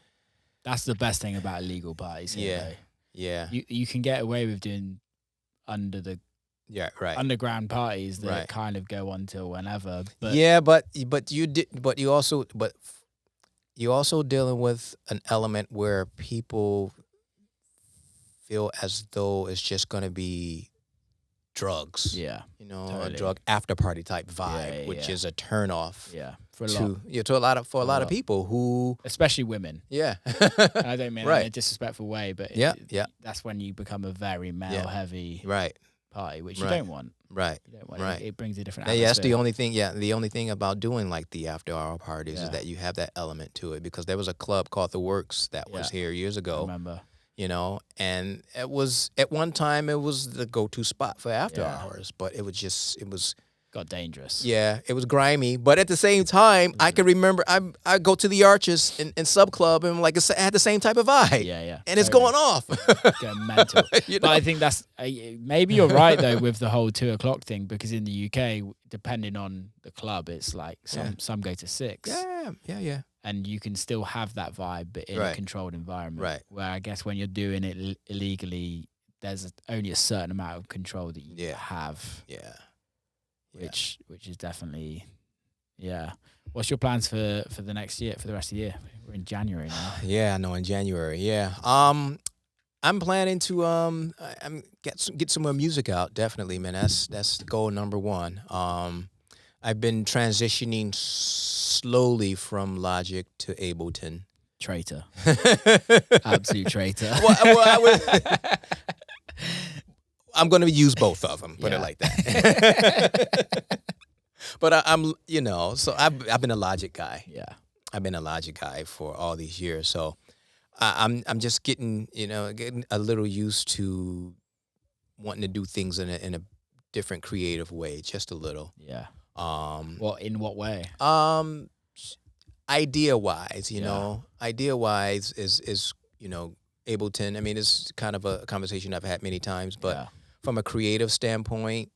that's the best thing about illegal parties here, though. You can get away with doing underground parties that kind of go on till whenever. But you also dealing with an element where people feel as though it's just going to be drugs. Yeah. A drug after party type vibe, which is a turn off. Yeah. For a lot of people who, especially women. Yeah. I don't mean in a disrespectful way, but that's when you become a very male heavy party, which you don't want. Right. You don't want it brings a different atmosphere. Yeah, that's the only thing. Yeah, the only thing about doing like the after hour parties is that you have that element to it, because there was a club called The Works that was here years ago. I remember. And it was at one time it was the go-to spot for after hours, but it was got dangerous. Yeah, it was grimy, but at the same time, I can remember I go to the Arches in Sub Club, and like it had the same type of vibe. Yeah. And it's going off. Going mental. But I think that's maybe you're right though with the whole 2:00 thing, because in the UK, depending on the club, it's like some go to 6. Yeah. And you can still have that vibe, but in a controlled environment. Right. Where I guess when you're doing it illegally, there's only a certain amount of control that you have. Yeah. Which is definitely, What's your plans for the next year, for the rest of the year? We're in January now. Yeah, I know, in January. Yeah. I'm planning to get some more music out. Definitely, man. That's goal number one. I've been transitioning slowly from Logic to Ableton. Traitor. Absolute traitor. I'm going to use both of them, put it like that. But I'm so I've been a Logic guy. Yeah. I've been a Logic guy for all these years. So I'm just getting a little used to wanting to do things in a different creative way, just a little. Yeah. In what way? Idea wise, idea wise is Ableton. I mean, it's kind of a conversation I've had many times, but from a creative standpoint,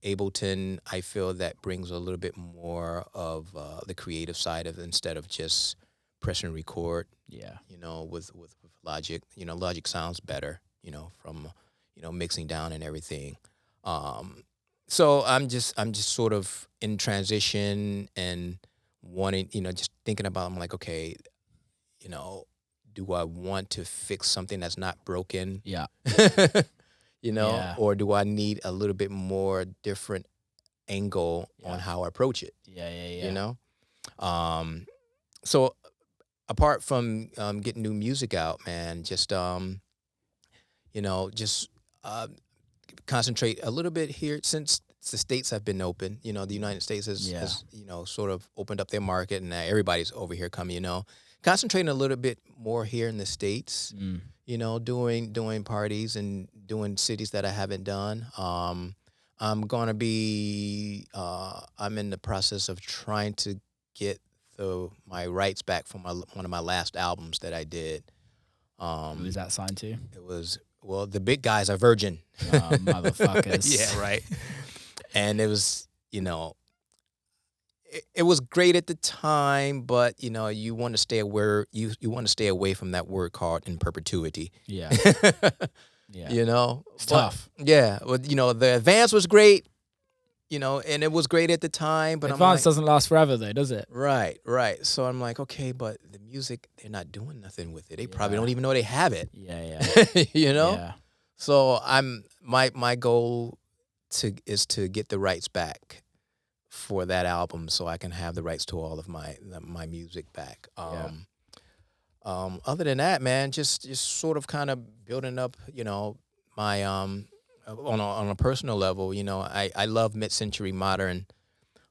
Ableton, I feel that brings a little bit more of the creative side of it, instead of just press and record. Yeah. With Logic, Logic sounds better, from mixing down and everything. So I'm just sort of in transition and wanting, just thinking about, I'm like, okay, do I want to fix something that's not broken? Yeah. Or do I need a little bit more different angle on how I approach it? Yeah. So apart from getting new music out, man, just concentrate a little bit here, since the states have been open. You know, the United States has, Yeah. has you know, sort of opened up their market, and now everybody's over here coming. You know, concentrating a little bit more here in the States. You know, doing parties and doing cities that I haven't done. I'm gonna be. I'm in the process of trying to get my rights back from one of my last albums that I did. Who was that signed to? It was, well, the big guys are Virgin. Motherfuckers. Yeah, right. And it was, you know, it was great at the time, but you know, you want to stay aware. You want to stay away from that word called in perpetuity. Yeah. Yeah. You know, It's tough. Yeah, well, you know, the advance was great. You know, and it was great at the time, but Advance I'm doesn't last forever, though, does it? like, right. So I'm like, okay, but the music, they're not doing nothing with it. They probably Yeah. don't even know they have it. Yeah. You know. Yeah. So my goal is to get the rights back for that album, so I can have the rights to all of my music back. Other than that, man, just sort of kind of building up, you know, my on a personal level, you know, I love mid-century modern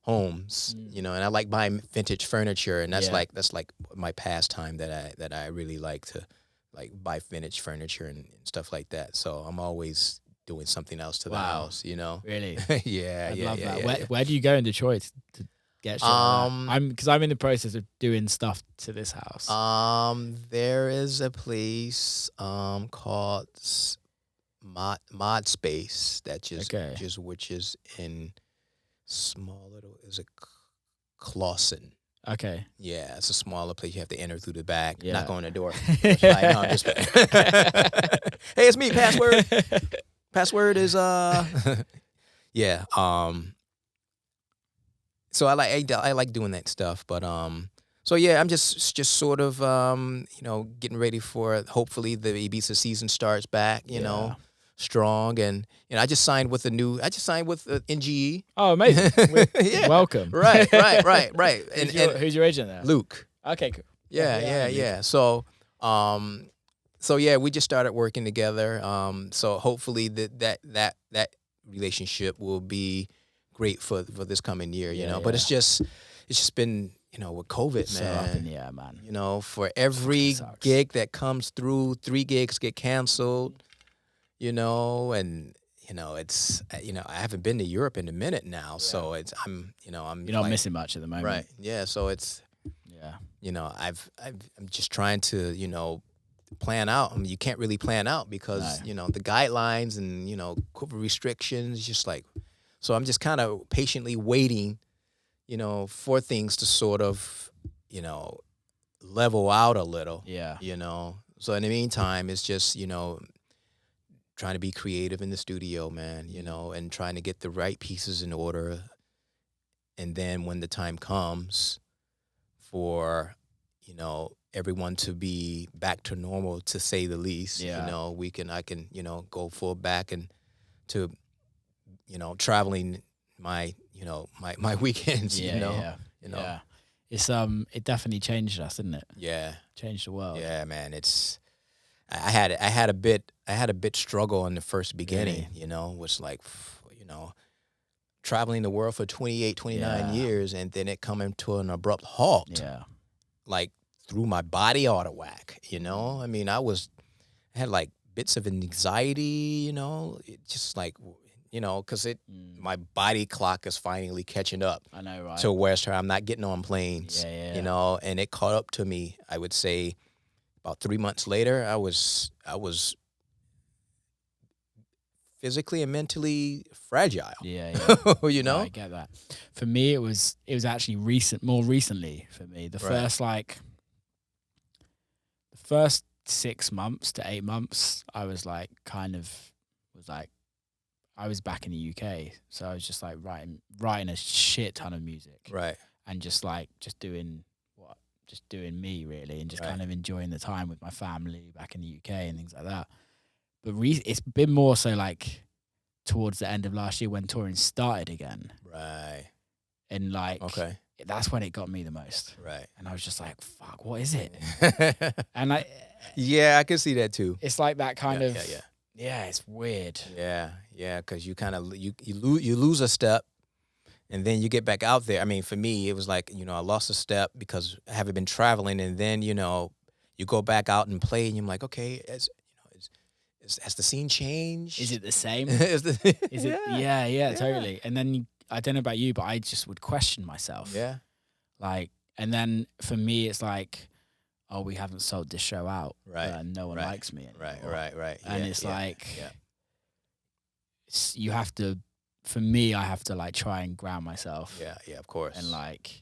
homes, you know, and I like buying vintage furniture, and that's Yeah. like my pastime that I really like to like buy vintage furniture and stuff like that. So I'm always doing something else to the Wow. house, you know. Really? Yeah, I yeah, love yeah, that. yeah, Where do you go in Detroit to get shit like that? Because I'm in the process of doing stuff to this house. There is a place called Mod Space that which is in Clawson. Okay. Yeah, it's a smaller place. You have to enter through the back, Yeah. knock on the door. Like, no, I'm just hey, it's me. Password is yeah. So I like doing that stuff, but so yeah, I'm just sort of you know, getting ready for, hopefully the Ibiza season starts back, you know, strong, and you know, I just signed with NGE. Oh, amazing. Yeah. Welcome. Right. And Who's your agent there? Luke. Okay, cool. Yeah. So yeah, we just started working together. So hopefully that relationship will be great for this coming year, you know. But it's just been, you know, with COVID, So man. up in the air, man. You know, for every Sucks. gig that comes through, 3 gigs get canceled, you know, and you know, it's, you know, I haven't been to Europe in a minute now, so I'm You're not like, missing much at the moment. right. Yeah, so it's, Yeah. you know, I'm just trying to, you know, plan out. I mean, you can't really plan out because, No. you know, the guidelines and, you know, COVID restrictions, just like, so I'm just kind of patiently waiting, you know, for things to sort of, you know, level out a little, Yeah. you know. So in the meantime, it's just, you know, trying to be creative in the studio, man, you know, and trying to get the right pieces in order. And then when the time comes for, you know, everyone to be back to normal, to say the least, Yeah. you know, I can, you know, go full back and to, you know, traveling my weekends, you know. Yeah. It's it definitely changed us, didn't it? Yeah. Changed the world. Yeah, man. It's I had a bit struggle in the first beginning, Really? you know, was like, you know, traveling the world for 28, 29 years, and then it coming to an abrupt halt. Yeah. Like threw my body out of whack, you know. I mean, I had like bits of anxiety, you know, it just like, you know, because my body clock is finally catching up. I know, right? To where I'm not getting on planes, Yeah. you know, and it caught up to me. I would say about 3 months later, I was physically and mentally fragile. Yeah. You know. No, I get that. For me, it was actually more recently for me. The first 6 months to 8 months, I was like I was back in the UK, so I was just like writing a shit ton of music, Right. and just doing me really, and just kind of enjoying the time with my family back in the UK and things like that. But it's been more so like towards the end of last year when touring started again, Right. and like Okay. that's when it got me the most, Right. and I was just like, fuck, what is it? And Yeah, I can see that too. it's like that kind of Yeah, it's weird. Yeah, because you kind of you lose a step, and then you get back out there. I mean, for me, it was like, I lost a step because I haven't been traveling, and then you go back out and play, and you're like, okay, has the scene changed? Is it the same? Is the, Is it? Yeah, totally. And then I don't know about you, but I just would question myself. Yeah. Like, and then for me, it's like, oh, we haven't sold this show out. Right. No one likes me anymore. Right. And it's like, you have to, for me, I have to like try and ground myself. Yeah, of course. And like,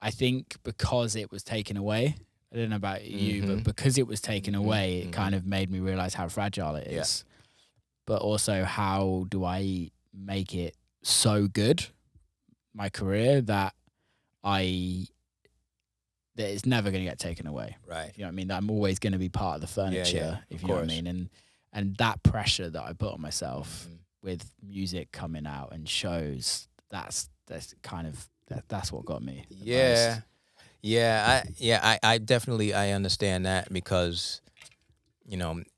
I think because it was taken away, I don't know about you, but because it was taken away, it kind of made me realize how fragile it is. But also, how do I make it so good, my career, that it's never going to get taken away. Right. You know what I mean? That I'm always going to be part of the furniture, if you know what I mean? And that pressure that I put on myself with music coming out and shows, that's kind of, that's what got me. Yeah. I definitely, I understand that because,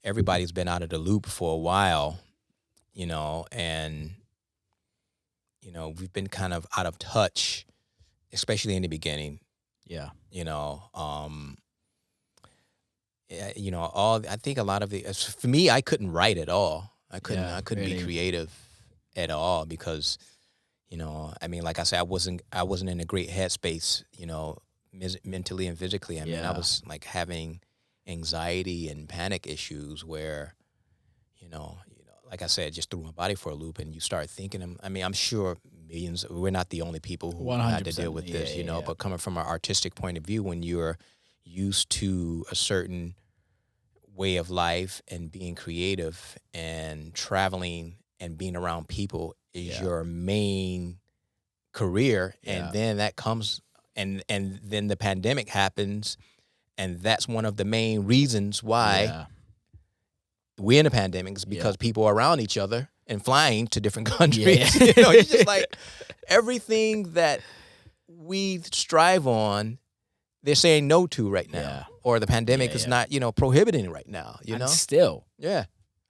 everybody's been out of the loop for a while, and, we've been kind of out of touch, especially in the beginning. Yeah. I think a lot of for me, I couldn't write at all. I couldn't really be creative at all because, like I said, I wasn't in a great headspace, mentally and physically. I mean, I was like having anxiety and panic issues where, like I said, just threw my body for a loop, and you start thinking. I mean, I'm sure millions. We're not the only people who had to deal with this, But coming from an artistic point of view, when you're used to a certain way of life and being creative and traveling and being around people is your main career, and then that comes, and then the pandemic happens, and that's one of the main reasons why we're in a pandemic, is because people are around each other and flying to different countries. It's just like everything that we strive on, they're saying no to right now, or the pandemic is not, prohibiting it right now. Still,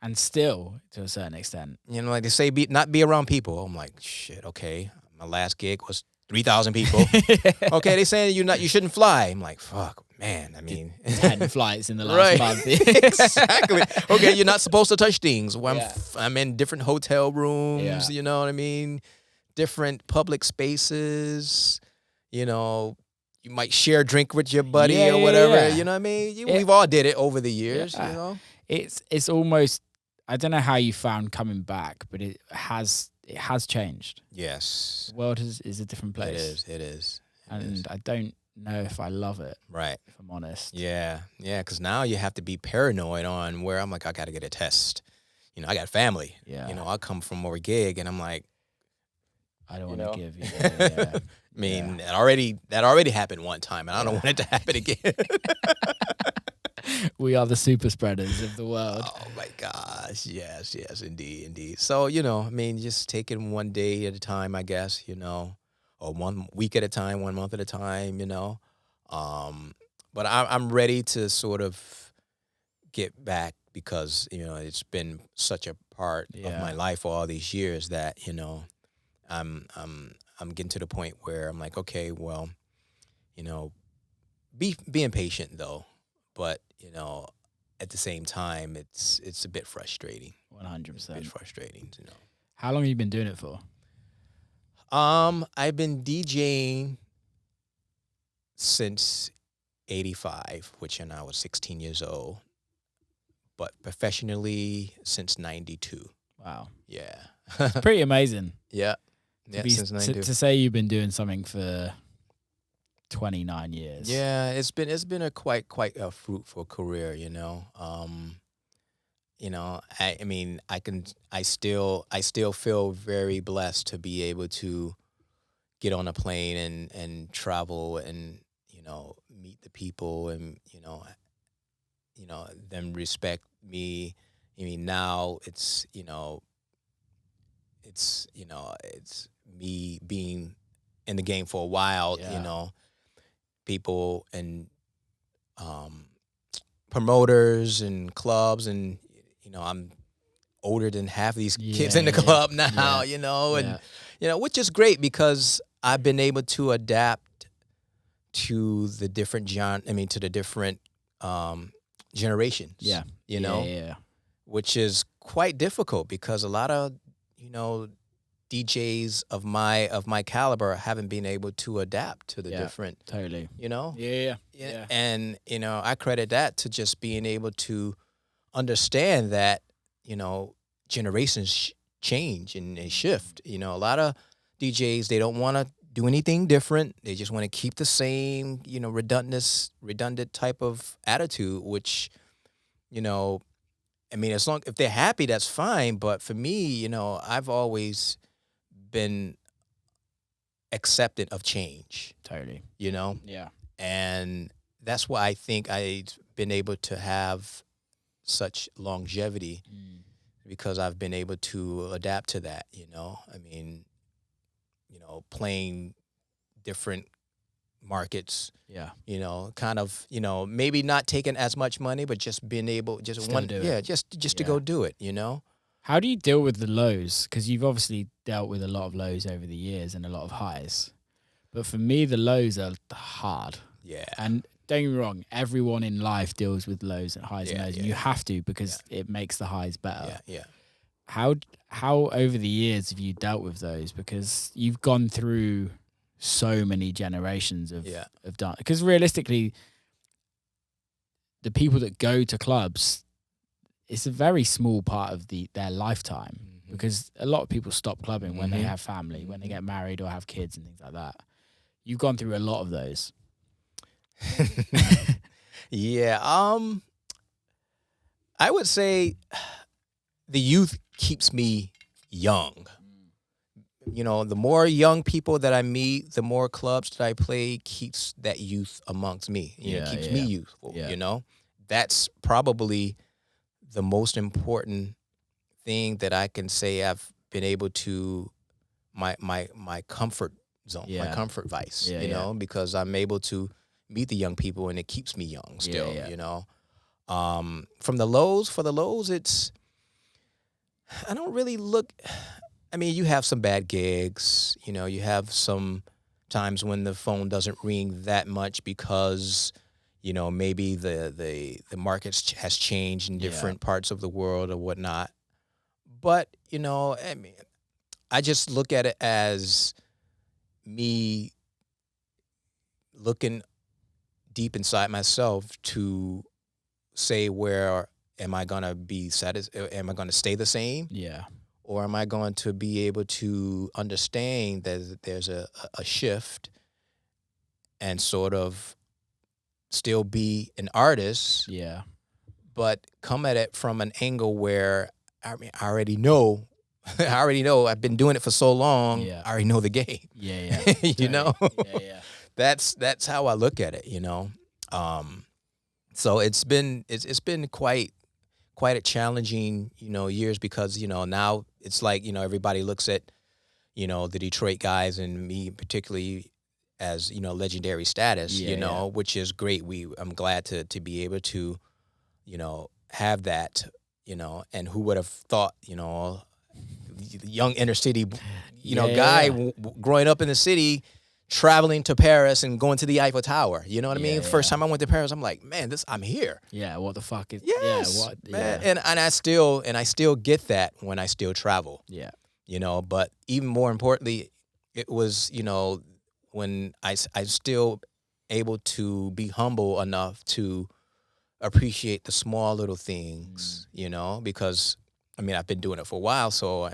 and still to a certain extent, like they say, not be around people. I'm like, shit. Okay, my last gig was 3,000 people. Okay, they saying you shouldn't fly. I'm like, fuck, man. I mean, 10 flights in the last month. Exactly. Okay, you're not supposed to touch things. Well, I'm in different hotel rooms. You know what I mean? Different public spaces. You might share a drink with your buddy or whatever. Yeah. You know what I mean? We've all did it over the years. It's almost, I don't know how you found coming back, but it has changed. Yes. The world is a different place. It is. I don't know if I love it. Right. If I'm honest. Yeah. Because now you have to be paranoid on where I'm like, I got to get a test. I got family. Yeah. I come from a gig and I'm like, I don't want to give you. Yeah. I mean, that already happened one time, and I don't want it to happen again. We are the super spreaders of the world. Oh my gosh, yes, indeed. So I mean, just taking one day at a time, I guess, or 1 week at a time, 1 month at a time, But I'm ready to sort of get back because it's been such a part of my life for all these years that I'm getting to the point where I'm like, okay, well, being patient though, but at the same time, it's a bit frustrating. 100%. It's a bit frustrating, How long have you been doing it for? I've been DJing since '85, which I was 16 years old, but professionally since '92. Wow. Yeah. It's pretty amazing. Yeah. Since '92. To say you've been doing something for 29 years. Yeah, it's been a quite a fruitful career, I mean, I still feel very blessed to be able to get on a plane and travel and, meet the people and, them respect me. I mean, now it's me being in the game for a while, people and promoters and clubs and I'm older than half of these kids in the Yeah, club now, yeah, and yeah. which is great because I've been able to adapt to the different to the different generations. Yeah. You Yeah, know, yeah. which is quite difficult because a lot of DJs of my caliber haven't been able to adapt to the Yeah, different, totally. Yeah. Yeah. And I credit that to just being able to understand that generations change and they shift. A lot of DJs, they don't want to do anything different. They just want to keep the same redundant type of attitude, which as long if they're happy, that's fine. But for me, I've always been acceptant of change. Totally. Yeah. And that's why I think I've been able to have such longevity because I've been able to adapt to that. Playing different markets. Yeah. Kind of, maybe not taking as much money, but just being able, to go do it. How do you deal with the lows? Because you've obviously dealt with a lot of lows over the years and a lot of highs. But for me, the lows are hard. Yeah. And don't get me wrong, everyone in life deals with lows and highs and lows. And you have to because it makes the highs better. Yeah. How over the years have you dealt with those? Because you've gone through so many generations of done. Because realistically, the people that go to clubs, it's a very small part of their lifetime. Because a lot of people stop clubbing when they have family, when they get married or have kids and things like that. You've gone through a lot of those. Yeah. I would say the youth keeps me young. The more young people that I meet, the more clubs that I play keeps that youth amongst me. Keeps me youthful. Yeah. That's probably the most important thing that I can say I've been able to my comfort zone, my comfort vice, because I'm able to meet the young people and it keeps me young still, for the lows, it's, I don't really look, you have some bad gigs, you have some times when the phone doesn't ring that much because, maybe the market has changed in different parts of the world or whatnot. But, I just look at it as me looking deep inside myself to say, where am I going to be satisfied? Am I going to stay the same? Yeah. Or am I going to be able to understand that there's a shift and sort of still be an artist? Yeah. But come at it from an angle where, I already know. I've been doing it for so long. Yeah. I already know the game. Yeah. Yeah. That's how I look at it. So it's been quite a challenging years because now it's like everybody looks at the Detroit guys and me particularly as legendary status. Which is great. I'm glad to be able to have that. And who would have thought young inner city, guy growing up in the city, traveling to Paris and going to the Eiffel Tower. You know what I mean? First time I went to Paris, I'm like, man, I'm here. Yeah. What the fuck is? Yes, Yeah. What? man. Yeah. And I still get that when I still travel. Yeah. But even more importantly, it was when I still able to be humble enough to appreciate the small little things. Because I've been doing it for a while, so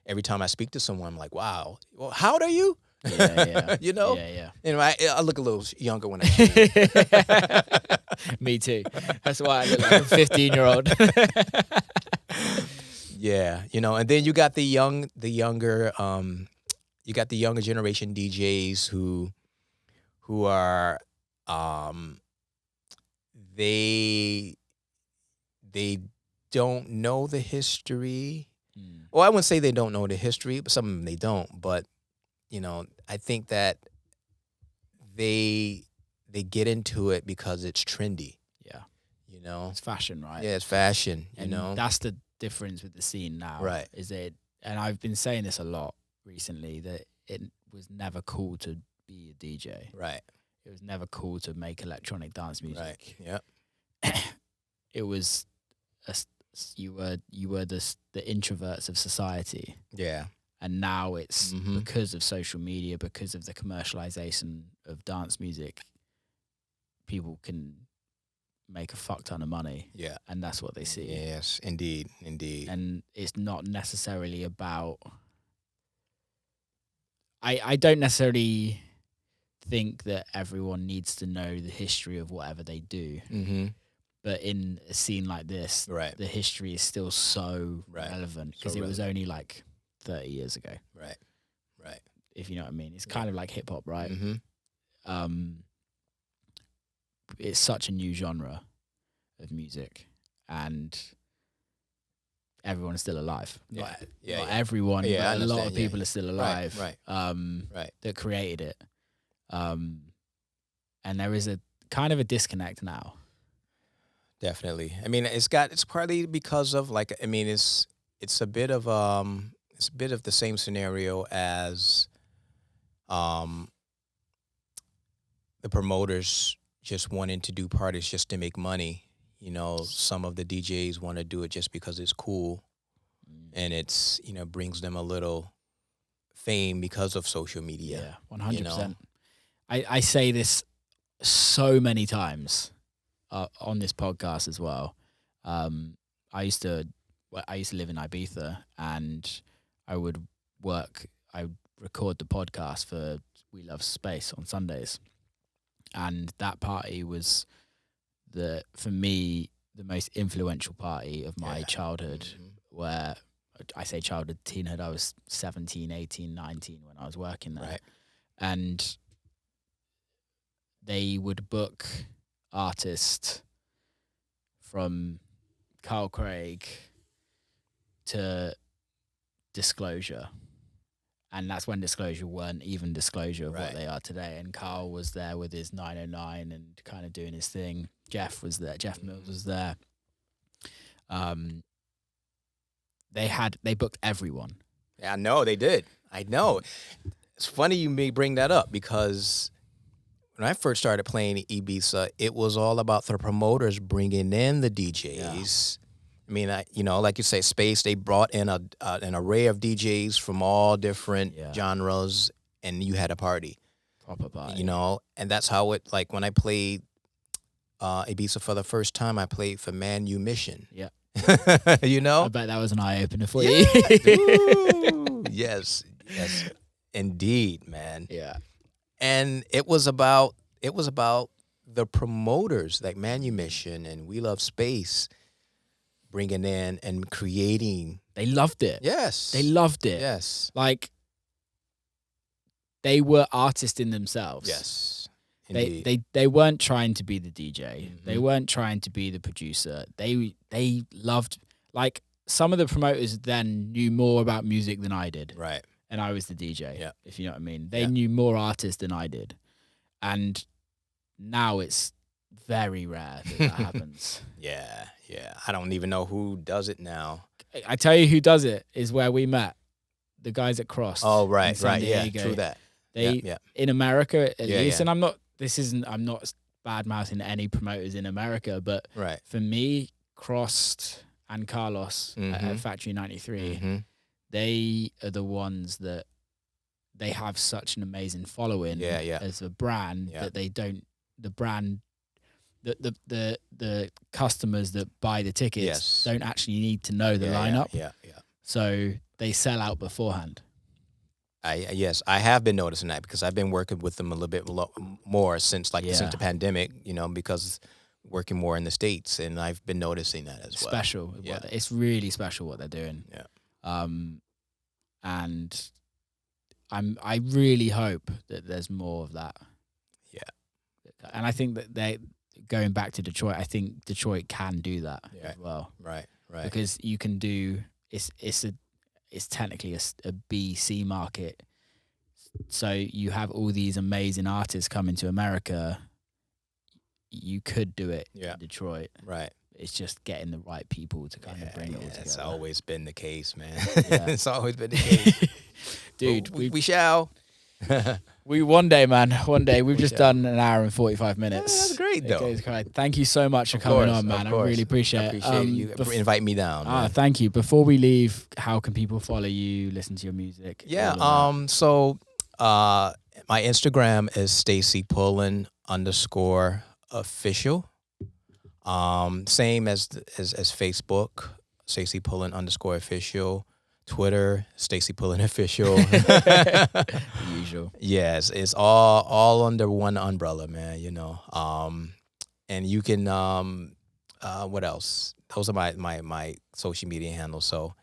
every time I speak to someone, I'm like, wow, well, how old are you? Yeah. Yeah. Anyway, I look a little younger when I shave. Me too. That's why I look like a 15-year-old. Yeah, and then you got the younger generation DJs who are they don't know the history. Well, I wouldn't say they don't know the history, but some of them they don't. But I think that they get into it because it's trendy. Yeah. know. It's fashion, right? Yeah, it's fashion, you And know. that's the difference with the scene now. Right. Is that, and I've been saying this a lot recently, that it was never cool to be a DJ. Right. It was never cool to make electronic dance music. Right. Yep. It was you were the introverts of society. Yeah. And now it's Mhm. because of social media, because of the commercialization of dance music, people can make a fuck ton of money. Yeah. And that's what they see. Yes, indeed. Indeed. And it's not necessarily about... I don't necessarily think that everyone needs to know the history of whatever they do. Mm-hmm. But in a scene like this, Right. the history is still so Right. relevant because So it was only like 30 years ago, Right. Right. if you know what I mean. It's kind of like hip hop, right? Mm-hmm. It's such a new genre of music, and everyone is still alive. Yeah. Not everyone, Yeah, I but a lot of understand. Yeah, people are still alive. Right. Right. That created it. And there is a kind of a disconnect now. Definitely. I mean, it's partly because of it's a bit of the same scenario as the promoters just wanting to do parties just to make money. You know, some of the DJs want to do it just because it's cool, and it's, brings them a little fame because of social media. Yeah, 100%. I say this so many times on this podcast as well. I used to live in Ibiza, and I would record the podcast for We Love Space on Sundays, and that party was for me the most influential party of my childhood. Mm-hmm. Where I say childhood, teenhood, I was 17, 18, 19 when I was working there. Right. And they would book artists from Carl Craig to Disclosure. And that's when Disclosure weren't even Disclosure of what they are today. And Carl was there with his 909 and kind of doing his thing. Jeff was there. Jeff Mills was there. They booked everyone. Yeah, I know they did. I know. It's funny you may bring that up, because when I first started playing Ibiza, it was all about the promoters bringing in the DJs. I mean, like you say, Space, they brought in an array of DJs from all different genres, and you had a party. Proper party. And that's how it, like, when I played Ibiza for the first time, I played for Man U Mission. Yeah. I bet that was an eye-opener for you. Ooh, yes, indeed, man. Yeah. And it was about the promoters like Manumission and We Love Space bringing in and creating. They loved it. Yes. They loved it. Yes. Like, they were artists in themselves. Yes. They weren't trying to be the DJ. Mm-hmm. They weren't trying to be the producer. They loved, like, some of the promoters then knew more about music than I did. Right. And I was the DJ, Yeah. if you know what I mean. They knew more artists than I did. And now it's very rare that happens. Yeah. I don't even know who does it now. I tell you who does it is where we met. The guys at Cross. Oh, right. in San Yeah, Diego. true that. They in America at least, yeah. and I'm not bad mouthing any promoters in America, but Right. for me, Crossed and Carlos at Factory 93, Mm-hmm. they are the ones that they have such an amazing following as a brand that they don't, the brand, the customers that buy the tickets don't actually need to know the lineup. Yeah. So they sell out beforehand. Yes, I have been noticing that, because I've been working with them a little bit more since the pandemic, because working more in the States, and I've been noticing that as well. Special. Yeah. It's really special what they're doing. Yeah. And I really hope that there's more of that. Yeah. And I think that going back to Detroit, I think Detroit can do that as well. Right. Because you can do, it's technically a B-C market. So you have all these amazing artists coming to America. you could do it Yeah. in Detroit. Right. It's just getting the right people to kind of bring it all together. It's always been the case, man. Yeah. It's always been the case. Dude, we shall. One day, man. One day. We've just shall. done an hour and 45 minutes. Yeah, that's great, though. Thank you so much for Of coming course, on, man. of I course. really appreciate it. you invite me down. Man. Thank you. Before we leave, how can people follow you, listen to your music? Yeah. all of that? So my Instagram is Stacey Pullen _official. Same as Facebook, Stacey Pullen _official. Twitter, Stacey Pullen official. The usual. Yes, it's all under one umbrella, man. You know. And you can what else? Those are my social media handles. So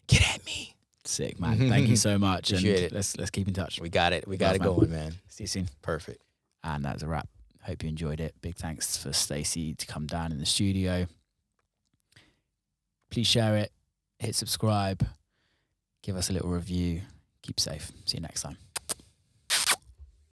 get at me. Sick, man. Thank you so much. Appreciate and it. let's keep in touch. We got it. We Love, got it man. going, man. See you soon. Perfect. And that's a wrap. Hope you enjoyed it. Big thanks for Stacey to come down in the studio. Please share it. Hit subscribe. Give us a little review. Keep safe. See you next time.